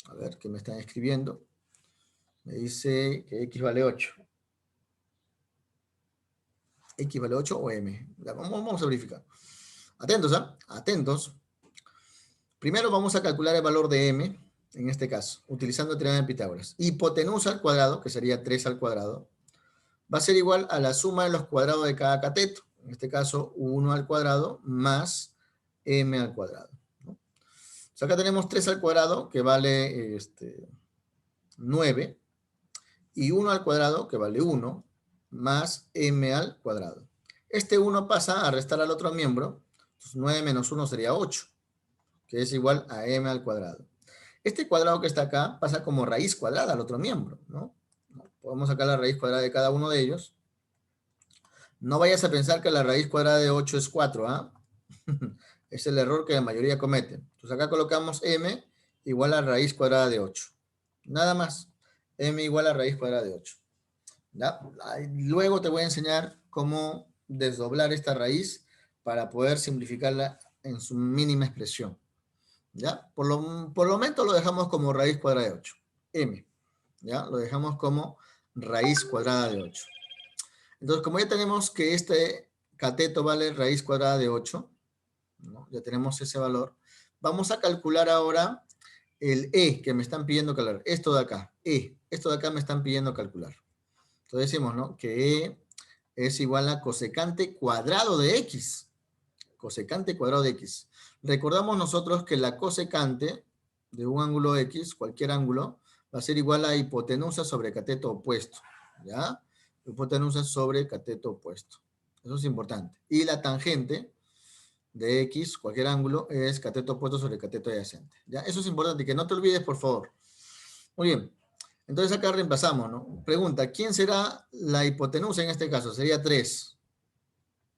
A ver, ¿qué me están escribiendo? Me dice que x vale 8. ¿X vale 8 o m? Vamos a verificar. Atentos, ¿ah? Atentos. Primero vamos a calcular el valor de m, en este caso, utilizando el teorema de Pitágoras. Hipotenusa al cuadrado, que sería 3 al cuadrado, va a ser igual a la suma de los cuadrados de cada cateto. En este caso, 1 al cuadrado más m al cuadrado, ¿no? O sea, acá tenemos 3 al cuadrado, que vale 9, y 1 al cuadrado, que vale 1, más m al cuadrado. Este 1 pasa a restar al otro miembro, entonces 9 menos 1 sería 8, que es igual a m al cuadrado. Este cuadrado que está acá pasa como raíz cuadrada al otro miembro, ¿no? Podemos sacar la raíz cuadrada de cada uno de ellos. No vayas a pensar que la raíz cuadrada de 8 es 4, ¿ah? Es el error que la mayoría comete. Entonces acá colocamos m igual a raíz cuadrada de 8. Nada más. M igual a raíz cuadrada de 8. ¿Ya? Luego te voy a enseñar cómo desdoblar esta raíz para poder simplificarla en su mínima expresión. ¿Ya? Por lo momento lo dejamos como raíz cuadrada de 8. M. ¿Ya? Lo dejamos como raíz cuadrada de 8. Entonces, como ya tenemos que este cateto vale raíz cuadrada de 8, ¿no? Ya tenemos ese valor, vamos a calcular ahora el E que me están pidiendo calcular. Esto de acá, E. Esto de acá me están pidiendo calcular. Entonces decimos, ¿no? Que E es igual a cosecante cuadrado de X. Cosecante cuadrado de X. Recordamos nosotros que la cosecante de un ángulo X, cualquier ángulo, va a ser igual a hipotenusa sobre cateto opuesto. ¿Ya? Hipotenusa sobre cateto opuesto. Eso es importante. Y la tangente de X, cualquier ángulo, es cateto opuesto sobre cateto adyacente. ¿Ya? Eso es importante, que no te olvides, por favor. Muy bien. Entonces acá reemplazamos, ¿no? Pregunta, ¿quién será la hipotenusa en este caso? Sería 3.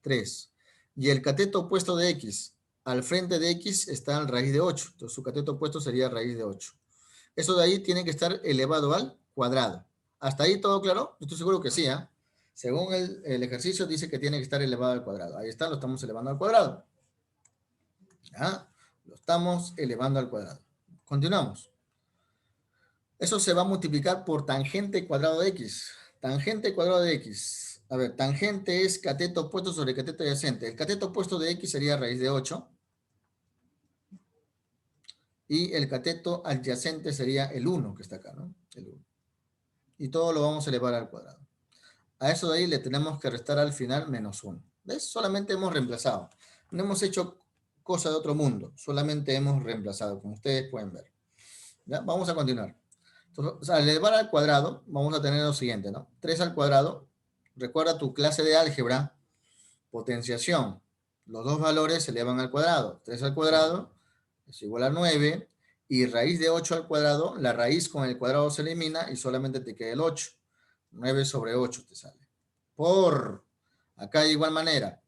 3. Y el cateto opuesto de X, al frente de X está en raíz de 8. Entonces su cateto opuesto sería raíz de 8. Eso de ahí tiene que estar elevado al cuadrado. ¿Hasta ahí todo claro? Estoy seguro que sí, ¿eh? Según el ejercicio dice que tiene que estar elevado al cuadrado. Ahí está, lo estamos elevando al cuadrado. ¿Ya? Lo estamos elevando al cuadrado. Continuamos. Eso se va a multiplicar por tangente cuadrado de X. Tangente cuadrado de X. A ver, tangente es cateto opuesto sobre cateto adyacente. El cateto opuesto de X sería raíz de 8. Y el cateto adyacente sería el 1 que está acá, ¿no? El 1. Y todo lo vamos a elevar al cuadrado. A eso de ahí le tenemos que restar al final menos 1. ¿Ves? Solamente hemos reemplazado. No hemos hecho cosa de otro mundo. Solamente hemos reemplazado, como ustedes pueden ver. ¿Ya? Vamos a continuar. Entonces, al elevar al cuadrado, vamos a tener lo siguiente, ¿no? 3 al cuadrado. Recuerda tu clase de álgebra. Potenciación. Los dos valores se elevan al cuadrado. 3 al cuadrado es igual a 9. Y raíz de 8 al cuadrado, la raíz con el cuadrado se elimina y solamente te queda el 8. 9 sobre 8 te sale. Por, acá de igual manera,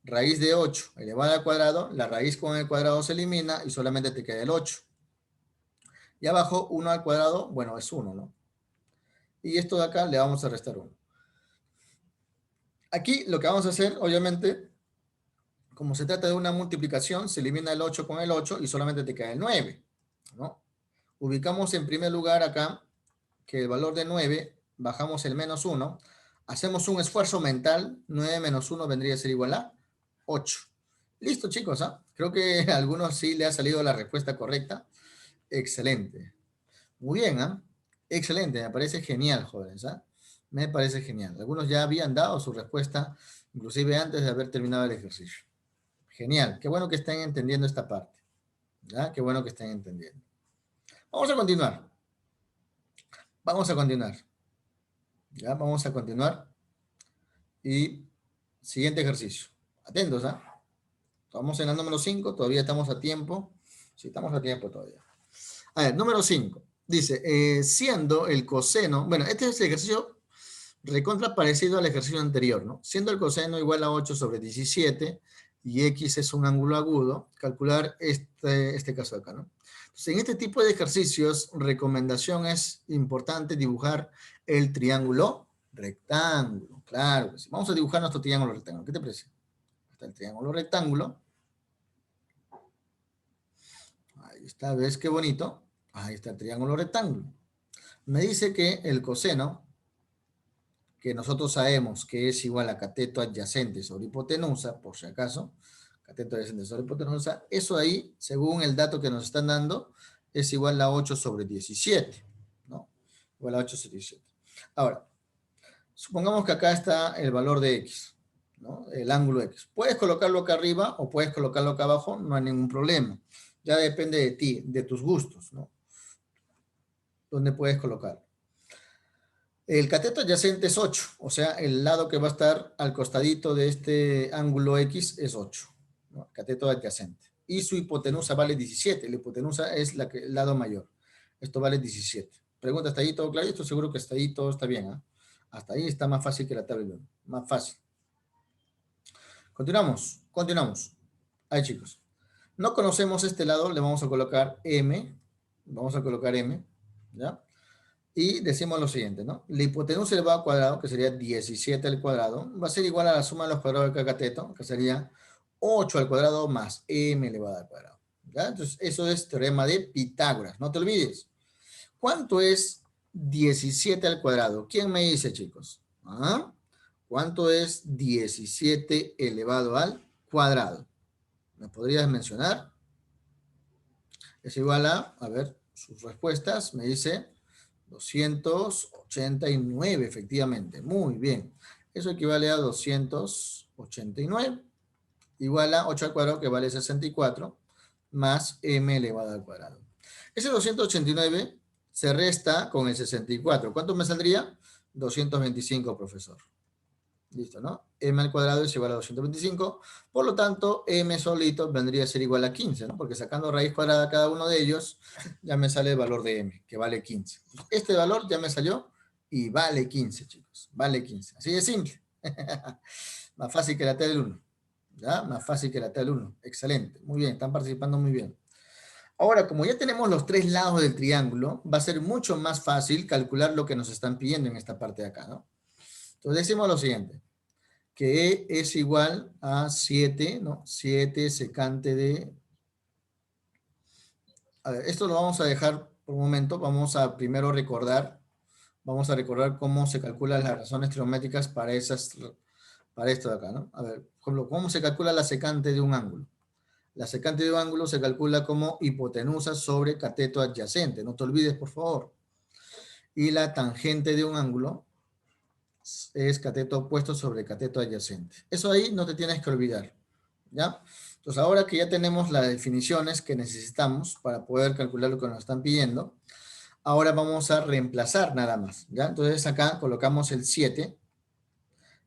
raíz de 8 elevada al cuadrado, la raíz con el cuadrado se elimina y solamente te queda el 8. Y abajo, 1 al cuadrado, bueno, es 1, ¿no? Y esto de acá le vamos a restar 1. Aquí lo que vamos a hacer, obviamente, como se trata de una multiplicación, se elimina el 8 con el 8 y solamente te queda el 9, ¿no? Ubicamos en primer lugar acá que el valor de 9, bajamos el menos 1, hacemos un esfuerzo mental, 9 menos 1 vendría a ser igual a 8. Listo, chicos, ¿ah? Creo que a algunos sí le ha salido la respuesta correcta. Excelente. Muy bien, ¿ah? Excelente, me parece genial, jóvenes, ¿ah? Me parece genial. Algunos ya habían dado su respuesta, inclusive antes de haber terminado el ejercicio. Genial, qué bueno que estén entendiendo esta parte. ¿Ya? Qué bueno que estén entendiendo. Vamos a continuar. Vamos a continuar. Ya, vamos a continuar. Y siguiente ejercicio. Atentos, ¿ah? Estamos en la número 5, todavía estamos a tiempo. Sí, estamos a tiempo todavía. A ver, número 5. Dice, siendo el coseno, bueno, este es el ejercicio recontra parecido al ejercicio anterior, ¿no? Siendo el coseno igual a 8 sobre 17 y x es un ángulo agudo, calcular este caso de acá, ¿no? Entonces, en este tipo de ejercicios, recomendación es importante dibujar el triángulo rectángulo. Claro que sí. Vamos a dibujar nuestro triángulo rectángulo. ¿Qué te parece? Está el triángulo rectángulo. Ahí está, ¿ves qué bonito? Ahí está el triángulo rectángulo. Me dice que el coseno, que nosotros sabemos que es igual a cateto adyacente sobre hipotenusa, por si acaso, cateto adyacente sobre hipotenusa, eso ahí, según el dato que nos están dando, es igual a 8 sobre 17, ¿no? Igual a 8 sobre 17. Ahora, supongamos que acá está el valor de x, ¿no? El ángulo x. Puedes colocarlo acá arriba o puedes colocarlo acá abajo, no hay ningún problema. Ya depende de ti, de tus gustos, ¿no? ¿Dónde puedes colocar? El cateto adyacente es 8, o sea, el lado que va a estar al costadito de este ángulo X es 8, ¿no? Cateto adyacente. Y su hipotenusa vale 17, la hipotenusa es el lado mayor. Esto vale 17. Pregunta, ¿hasta ahí todo claro? Estoy seguro que hasta ahí todo está bien, ¿eh? Hasta ahí está más fácil que la tabla 1, más fácil. Continuamos. Ahí, chicos. No conocemos este lado, le vamos a colocar M, ¿ya? Y decimos lo siguiente, ¿no? La hipotenusa elevado al cuadrado, que sería 17 al cuadrado, va a ser igual a la suma de los cuadrados del cateto, que sería 8 al cuadrado más m elevado al cuadrado. ¿Ya? Entonces, eso es teorema de Pitágoras. No te olvides. ¿Cuánto es 17 al cuadrado? ¿Quién me dice, chicos? ¿Ah? ¿Cuánto es 17 elevado al cuadrado? ¿Me podrías mencionar? Es igual a ver, sus respuestas, me dice 289, efectivamente. Muy bien. Eso equivale a 289, igual a 8 al cuadrado, que vale 64, más m elevado al cuadrado. Ese 289 se resta con el 64. ¿Cuánto me saldría? 225, profesor. Listo, ¿no? M al cuadrado es igual a 225. Por lo tanto, M solito vendría a ser igual a 15, ¿no? Porque sacando raíz cuadrada a cada uno de ellos, ya me sale el valor de M, que vale 15. Este valor ya me salió y vale 15, chicos. Vale 15. Así de simple. Más fácil que la T del 1. ¿Ya? Más fácil que la T del 1. Excelente. Muy bien, están participando muy bien. Ahora, como ya tenemos los tres lados del triángulo, va a ser mucho más fácil calcular lo que nos están pidiendo en esta parte de acá, ¿no? Entonces decimos lo siguiente, que E es igual a 7, ¿no? 7 secante de... A ver, esto lo vamos a dejar por un momento, vamos a primero recordar cómo se calculan las razones trigonométricas para esto de acá, ¿no? A ver, por ejemplo, ¿cómo se calcula la secante de un ángulo? La secante de un ángulo se calcula como hipotenusa sobre cateto adyacente. No te olvides, por favor. Y la tangente de un ángulo es cateto opuesto sobre cateto adyacente. Eso ahí no te tienes que olvidar, ¿ya? Entonces, ahora que ya tenemos las definiciones que necesitamos para poder calcular lo que nos están pidiendo, ahora vamos a reemplazar nada más, ¿ya? Entonces, acá colocamos el 7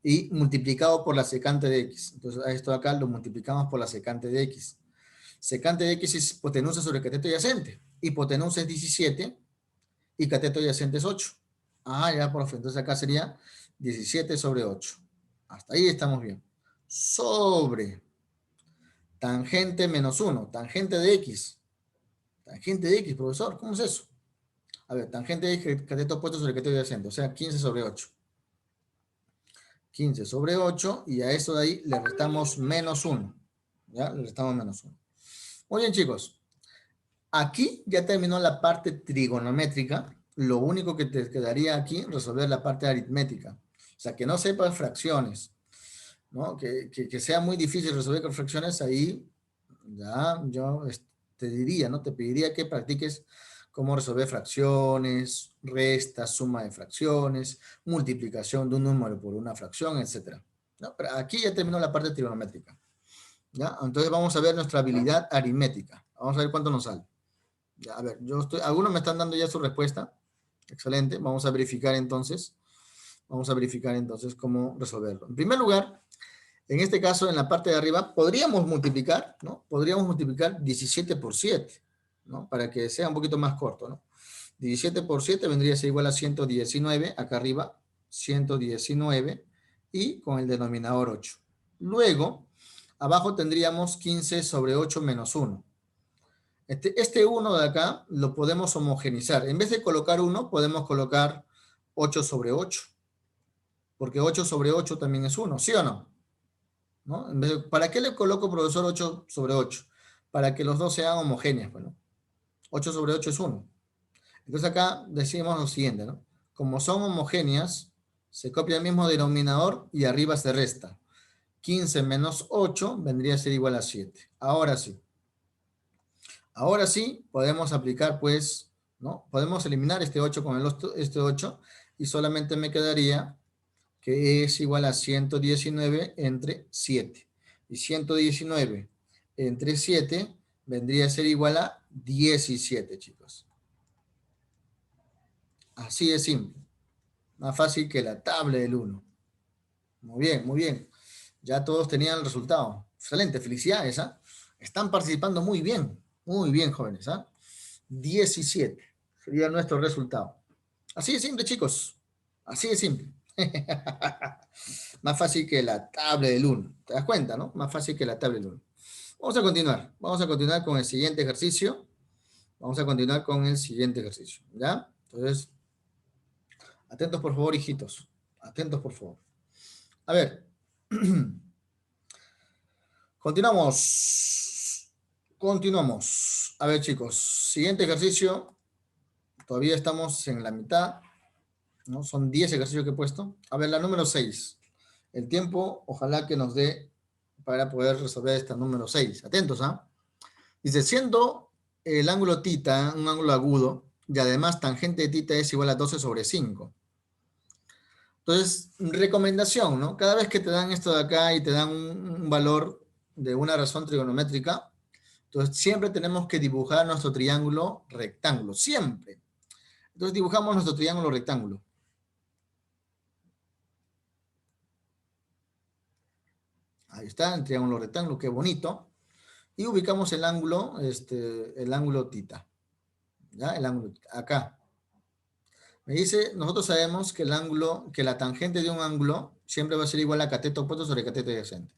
y multiplicado por la secante de x. Entonces, a esto acá lo multiplicamos por la secante de x. Secante de x es hipotenusa sobre cateto adyacente. Hipotenusa es 17 y cateto adyacente es 8. Ah, ya, profe. Entonces acá sería 17 sobre 8. Hasta ahí estamos bien. Sobre tangente menos 1. Tangente de x. Tangente de x, profesor. ¿Cómo es eso? A ver, tangente de x, cateto opuesto sobre cateto adyacente. O sea, 15 sobre 8. 15 sobre 8. Y a eso de ahí le restamos menos 1. ¿Ya? Le restamos menos 1. Muy bien, chicos. Aquí ya terminó la parte trigonométrica. Lo único que te quedaría aquí resolver la parte aritmética. O sea, que no sepas fracciones, ¿no? Que sea muy difícil resolver con fracciones, ahí ya yo te diría, ¿no? Te pediría que practiques cómo resolver fracciones, restas, suma de fracciones, multiplicación de un número por una fracción, etc. ¿No? Pero aquí ya terminó la parte trigonométrica, ¿ya? Entonces vamos a ver nuestra habilidad aritmética. Vamos a ver cuánto nos sale. Ya, a ver, algunos me están dando ya su respuesta. Excelente. Vamos a verificar entonces. Vamos a verificar entonces cómo resolverlo. En primer lugar, en este caso, en la parte de arriba, podríamos multiplicar, ¿no? Podríamos multiplicar 17 por 7, ¿no? Para que sea un poquito más corto, ¿no? 17 por 7 vendría a ser igual a 119, acá arriba, 119, y con el denominador 8. Luego, abajo tendríamos 15 sobre 8 menos 1. Este 1 de acá lo podemos homogenizar. En vez de colocar 1, podemos colocar 8 sobre 8. Porque 8 sobre 8 también es 1, ¿sí o no? ¿No? ¿Para qué le coloco, profesor, 8 sobre 8? Para que los dos sean homogéneos. Bueno, 8 sobre 8 es 1. Entonces acá decimos lo siguiente, ¿no? Como son homogéneas, se copia el mismo denominador y arriba se resta. 15 menos 8 vendría a ser igual a 7. Ahora sí. Ahora sí, podemos aplicar, pues, ¿no? Podemos eliminar este 8 con este 8 y solamente me quedaría que es igual a 119 entre 7. Y 119 entre 7 vendría a ser igual a 17, chicos. Así de simple. Más fácil que la tabla del 1. Muy bien, muy bien. Ya todos tenían el resultado. Excelente, felicidades, ¿ah? Están participando muy bien. Muy bien, jóvenes, ¿ah? 17 sería nuestro resultado. Así de simple, chicos. Así de simple. Más fácil que la tabla del 1. ¿Te das cuenta, no? Más fácil que la tabla del 1. Vamos a continuar. Vamos a continuar con el siguiente ejercicio. Vamos a continuar con el siguiente ejercicio. ¿Ya? Entonces, atentos por favor, hijitos. Atentos por favor. A ver. Continuamos. Continuamos. A ver, chicos. Siguiente ejercicio. Todavía estamos en la mitad, ¿no? Son 10 ejercicios que he puesto. A ver, la número 6. El tiempo, ojalá que nos dé para poder resolver esta número 6. Atentos, ¿ah? Dice, siendo el ángulo tita un ángulo agudo, y además tangente de tita es igual a 12 sobre 5. Entonces, recomendación, ¿no? Cada vez que te dan esto de acá y te dan un valor de una razón trigonométrica, entonces siempre tenemos que dibujar nuestro triángulo rectángulo, siempre. Entonces dibujamos nuestro triángulo rectángulo. Ahí está, el triángulo rectángulo, qué bonito. Y ubicamos el ángulo tita. ¿Ya? El ángulo acá. Me dice, nosotros sabemos que el ángulo, que la tangente de un ángulo siempre va a ser igual a cateto opuesto sobre cateto adyacente.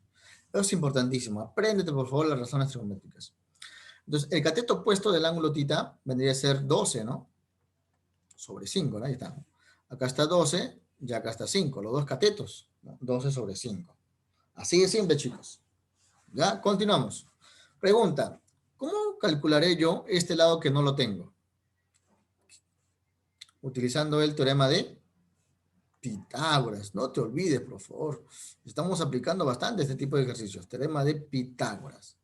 Eso es importantísimo. Apréndete, por favor, las razones trigonométricas. Entonces, el cateto opuesto del ángulo tita vendría a ser 12, ¿no? Sobre 5, ¿no? Ahí está. Acá está 12 y acá está 5, los dos catetos, ¿no? 12 sobre 5. Así de simple, chicos. ¿Ya? Continuamos. Pregunta, ¿cómo calcularé yo este lado que no lo tengo? Utilizando el teorema de Pitágoras. No te olvides, por favor. Estamos aplicando bastante este tipo de ejercicios. Teorema de Pitágoras.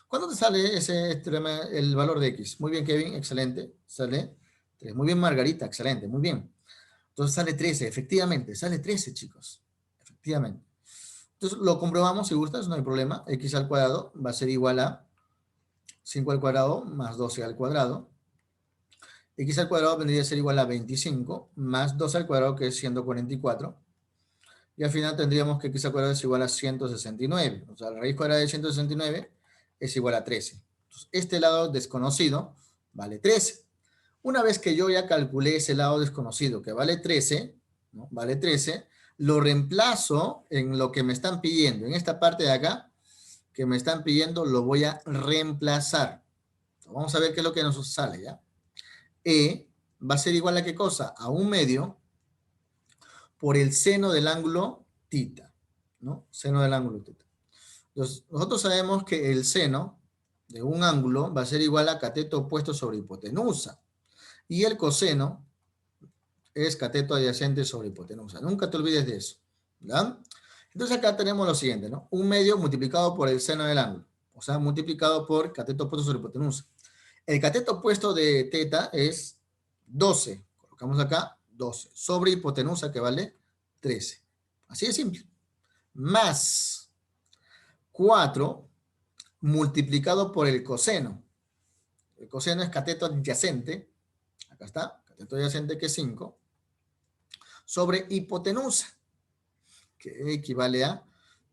¿Cuánto te sale ese teorema, el valor de X? Muy bien, Kevin, excelente. Sale 3. Muy bien, Margarita, excelente, muy bien. Entonces sale 13, efectivamente, sale 13, chicos. Efectivamente. Entonces lo comprobamos si gustas, no hay problema. X al cuadrado va a ser igual a 5 al cuadrado más 12 al cuadrado. X al cuadrado vendría a ser igual a 25 más 2 al cuadrado, que es 144. Y al final tendríamos que X al cuadrado es igual a 169. O sea, la raíz cuadrada de 169 es igual a 13. Entonces, este lado desconocido vale 13. Una vez que yo ya calculé ese lado desconocido que vale 13, ¿no? Vale 13, lo reemplazo en lo que me están pidiendo. En esta parte de acá, que me están pidiendo, lo voy a reemplazar. Vamos a ver qué es lo que nos sale, ¿ya? E va a ser igual a ¿qué cosa? A 1/2 por el seno del ángulo tita, ¿no? Seno del ángulo tita. Entonces, nosotros sabemos que el seno de un ángulo va a ser igual a cateto opuesto sobre hipotenusa. Y el coseno es cateto adyacente sobre hipotenusa. Nunca te olvides de eso, ¿verdad? Entonces acá tenemos lo siguiente, ¿no? 1/2 multiplicado por el seno del ángulo. O sea, multiplicado por cateto opuesto sobre hipotenusa. El cateto opuesto de teta es 12. Colocamos acá 12. Sobre hipotenusa, que vale 13. Así de simple. Más 4 multiplicado por el coseno. El coseno es cateto adyacente. Acá está. Cateto adyacente, que es 5. Sobre hipotenusa, que equivale a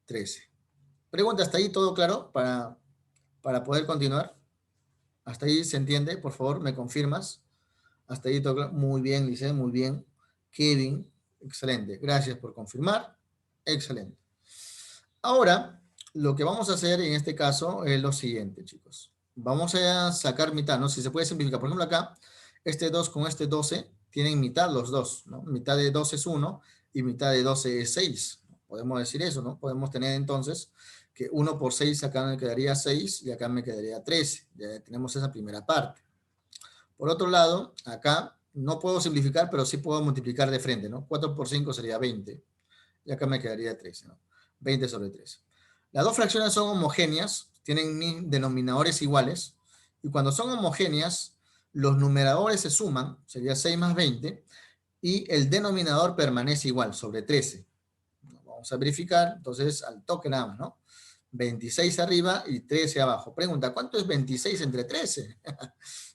13. Pregunta, ¿hasta ahí todo claro para poder continuar? ¿Hasta ahí se entiende? Por favor, ¿me confirmas? Hasta ahí todo claro. Muy bien, Lice, muy bien. Kevin, excelente. Gracias por confirmar. Excelente. Ahora, lo que vamos a hacer en este caso es lo siguiente, chicos. Vamos a sacar mitad, ¿no? Si se puede simplificar. Por ejemplo, acá, este 2 con este 12 tienen mitad los dos, ¿no? Mitad de 12 es 1 y mitad de 12 es 6. Podemos decir eso, ¿no? Podemos tener entonces que 1 por 6 acá me quedaría 6 y acá me quedaría 13. Ya tenemos esa primera parte. Por otro lado, acá no puedo simplificar, pero sí puedo multiplicar de frente, ¿no? 4 por 5 sería 20. Y acá me quedaría 13, ¿no? 20 sobre 13. Las dos fracciones son homogéneas, tienen denominadores iguales, y cuando son homogéneas, los numeradores se suman, sería 6 más 20, y el denominador permanece igual, sobre 13. Vamos a verificar, entonces al toque nada más, ¿no? 26 arriba y 13 abajo. Pregunta, ¿cuánto es 26 entre 13?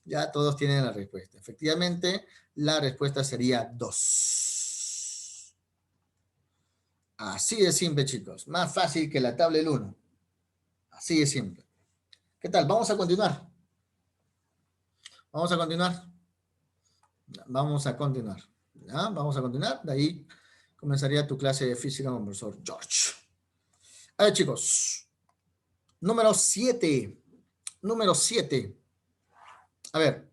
Ya todos tienen la respuesta. Efectivamente, la respuesta sería 2. Así de simple, chicos. Más fácil que la tabla del 1. Así de simple. ¿Qué tal? Vamos a continuar. Vamos a continuar. Vamos a continuar. ¿Ya? Vamos a continuar. De ahí comenzaría tu clase de física con el profesor George. A ver, chicos. Número 7. Número 7. A ver.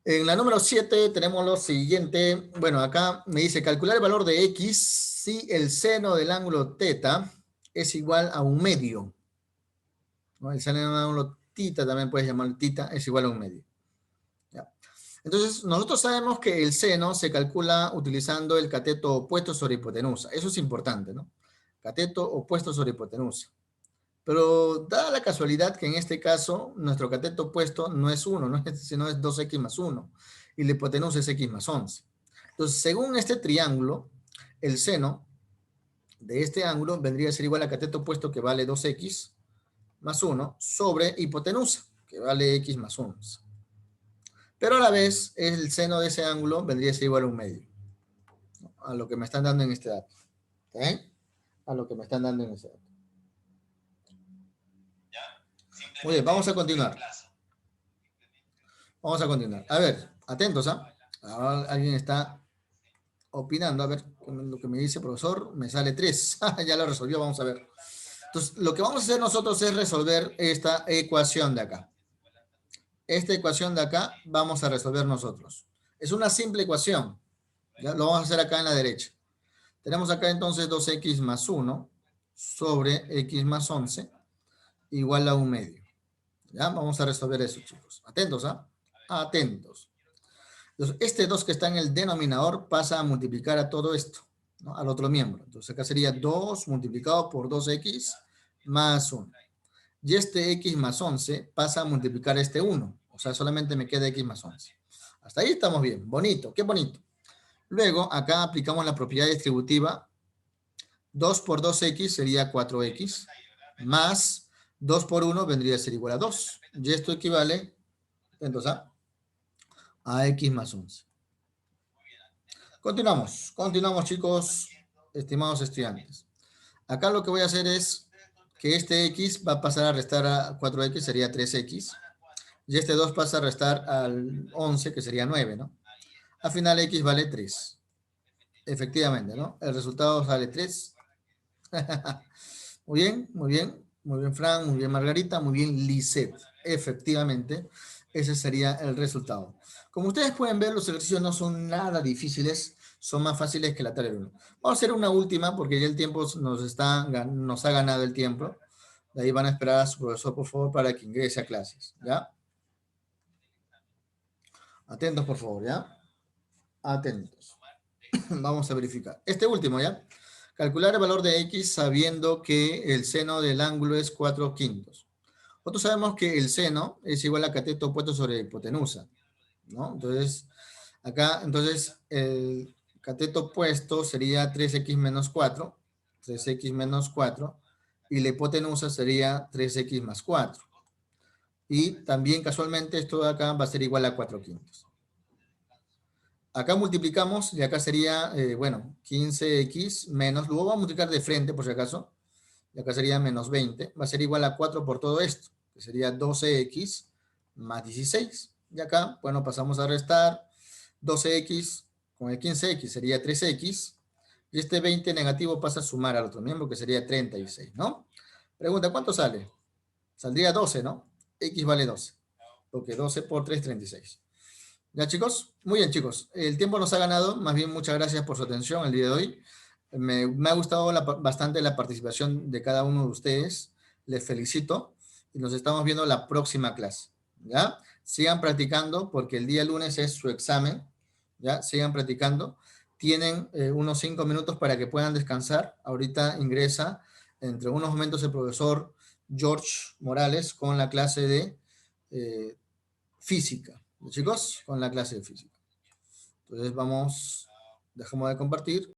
En la número 7 tenemos lo siguiente. Bueno, acá me dice calcular el valor de X si el seno del ángulo teta es igual a 1/2. ¿No? El seno del ángulo tita, también puedes llamarlo tita, es igual a 1/2. ¿Ya? Entonces, nosotros sabemos que el seno se calcula utilizando el cateto opuesto sobre hipotenusa. Eso es importante, ¿no? Cateto opuesto sobre hipotenusa. Pero dada la casualidad que en este caso nuestro cateto opuesto no es 1, ¿no? Sino es 2x más 1. Y la hipotenusa es x más 11. Entonces, según este triángulo, el seno de este ángulo vendría a ser igual a cateto opuesto, que vale 2x más 1 sobre hipotenusa, que vale x más 11. Pero a la vez, el seno de ese ángulo vendría a ser igual a 1/2. ¿No? A lo que me están dando en este dato. ¿Okay? A lo que me están dando en este dato. Muy bien, vamos a continuar. Vamos a continuar. A ver, atentos, ¿ah? Ahora alguien está opinando. A ver, lo que me dice profesor, me sale 3. Ya lo resolvió, vamos a ver. Entonces, lo que vamos a hacer nosotros es resolver esta ecuación de acá. Esta ecuación de acá vamos a resolver nosotros. Es una simple ecuación. ¿Ya? Lo vamos a hacer acá en la derecha. Tenemos acá entonces 2x más 1 sobre x más 11 igual a 1/2. ¿Ya? Vamos a resolver eso, chicos. Atentos, ¿ah? Atentos. Entonces, este 2 que está en el denominador pasa a multiplicar a todo esto, ¿no? Al otro miembro. Entonces, acá sería 2 multiplicado por 2x más 1. y este x más 11 pasa a multiplicar este 1. O sea, solamente me queda x más 11. Hasta ahí estamos bien. Bonito, qué bonito. Luego, acá aplicamos la propiedad distributiva. 2 por 2x sería 4x, más 2 por 1 vendría a ser igual a 2. Y esto equivale, entonces, a x más 11. Continuamos chicos, estimados estudiantes. Acá lo que voy a hacer es que este x va a pasar a restar a 4x, sería 3x. Y este 2 pasa a restar al 11, que sería 9, ¿no? Al final x vale 3. Efectivamente, ¿no? El resultado sale 3. Muy bien, muy bien. Muy bien, Fran. Muy bien, Margarita. Muy bien, Lisette. Efectivamente, ese sería el resultado. Como ustedes pueden ver, los ejercicios no son nada difíciles. Son más fáciles que la tarea 1. Vamos a hacer una última porque ya el tiempo nos ha ganado el tiempo. De ahí van a esperar a su profesor, por favor, para que ingrese a clases. ¿Ya? Atentos, por favor, ¿ya? Atentos. Vamos a verificar. Este último, ¿ya? Calcular el valor de x sabiendo que el seno del ángulo es 4/5. Nosotros sabemos que el seno es igual a cateto opuesto sobre hipotenusa, ¿no? Entonces, acá, el cateto opuesto sería 3x menos 4, 3x menos 4, y la hipotenusa sería 3x más 4. Y también, casualmente, esto de acá va a ser igual a 4/5. Acá multiplicamos y acá sería, bueno, 15x menos, luego vamos a multiplicar de frente por si acaso, y acá sería menos 20, va a ser igual a 4 por todo esto, que sería 12x más 16. Y acá, bueno, pasamos a restar 12x con el 15x sería 3x, y este 20 negativo pasa a sumar al otro miembro, que sería 36, ¿no? Pregunta, ¿cuánto sale? Saldría 12, ¿no? X vale 12, porque 12 por 3, 36. ¿Ya, chicos? Muy bien, chicos. El tiempo nos ha ganado. Más bien, muchas gracias por su atención el día de hoy. Me ha gustado bastante la participación de cada uno de ustedes. Les felicito y nos estamos viendo la próxima clase. ¿Ya? Sigan practicando porque el día lunes es su examen. ¿Ya? Sigan practicando. Tienen unos 5 minutos para que puedan descansar. Ahorita ingresa entre unos momentos el profesor George Morales con la clase de física. Chicos, con la clase de física. Entonces dejamos de compartir.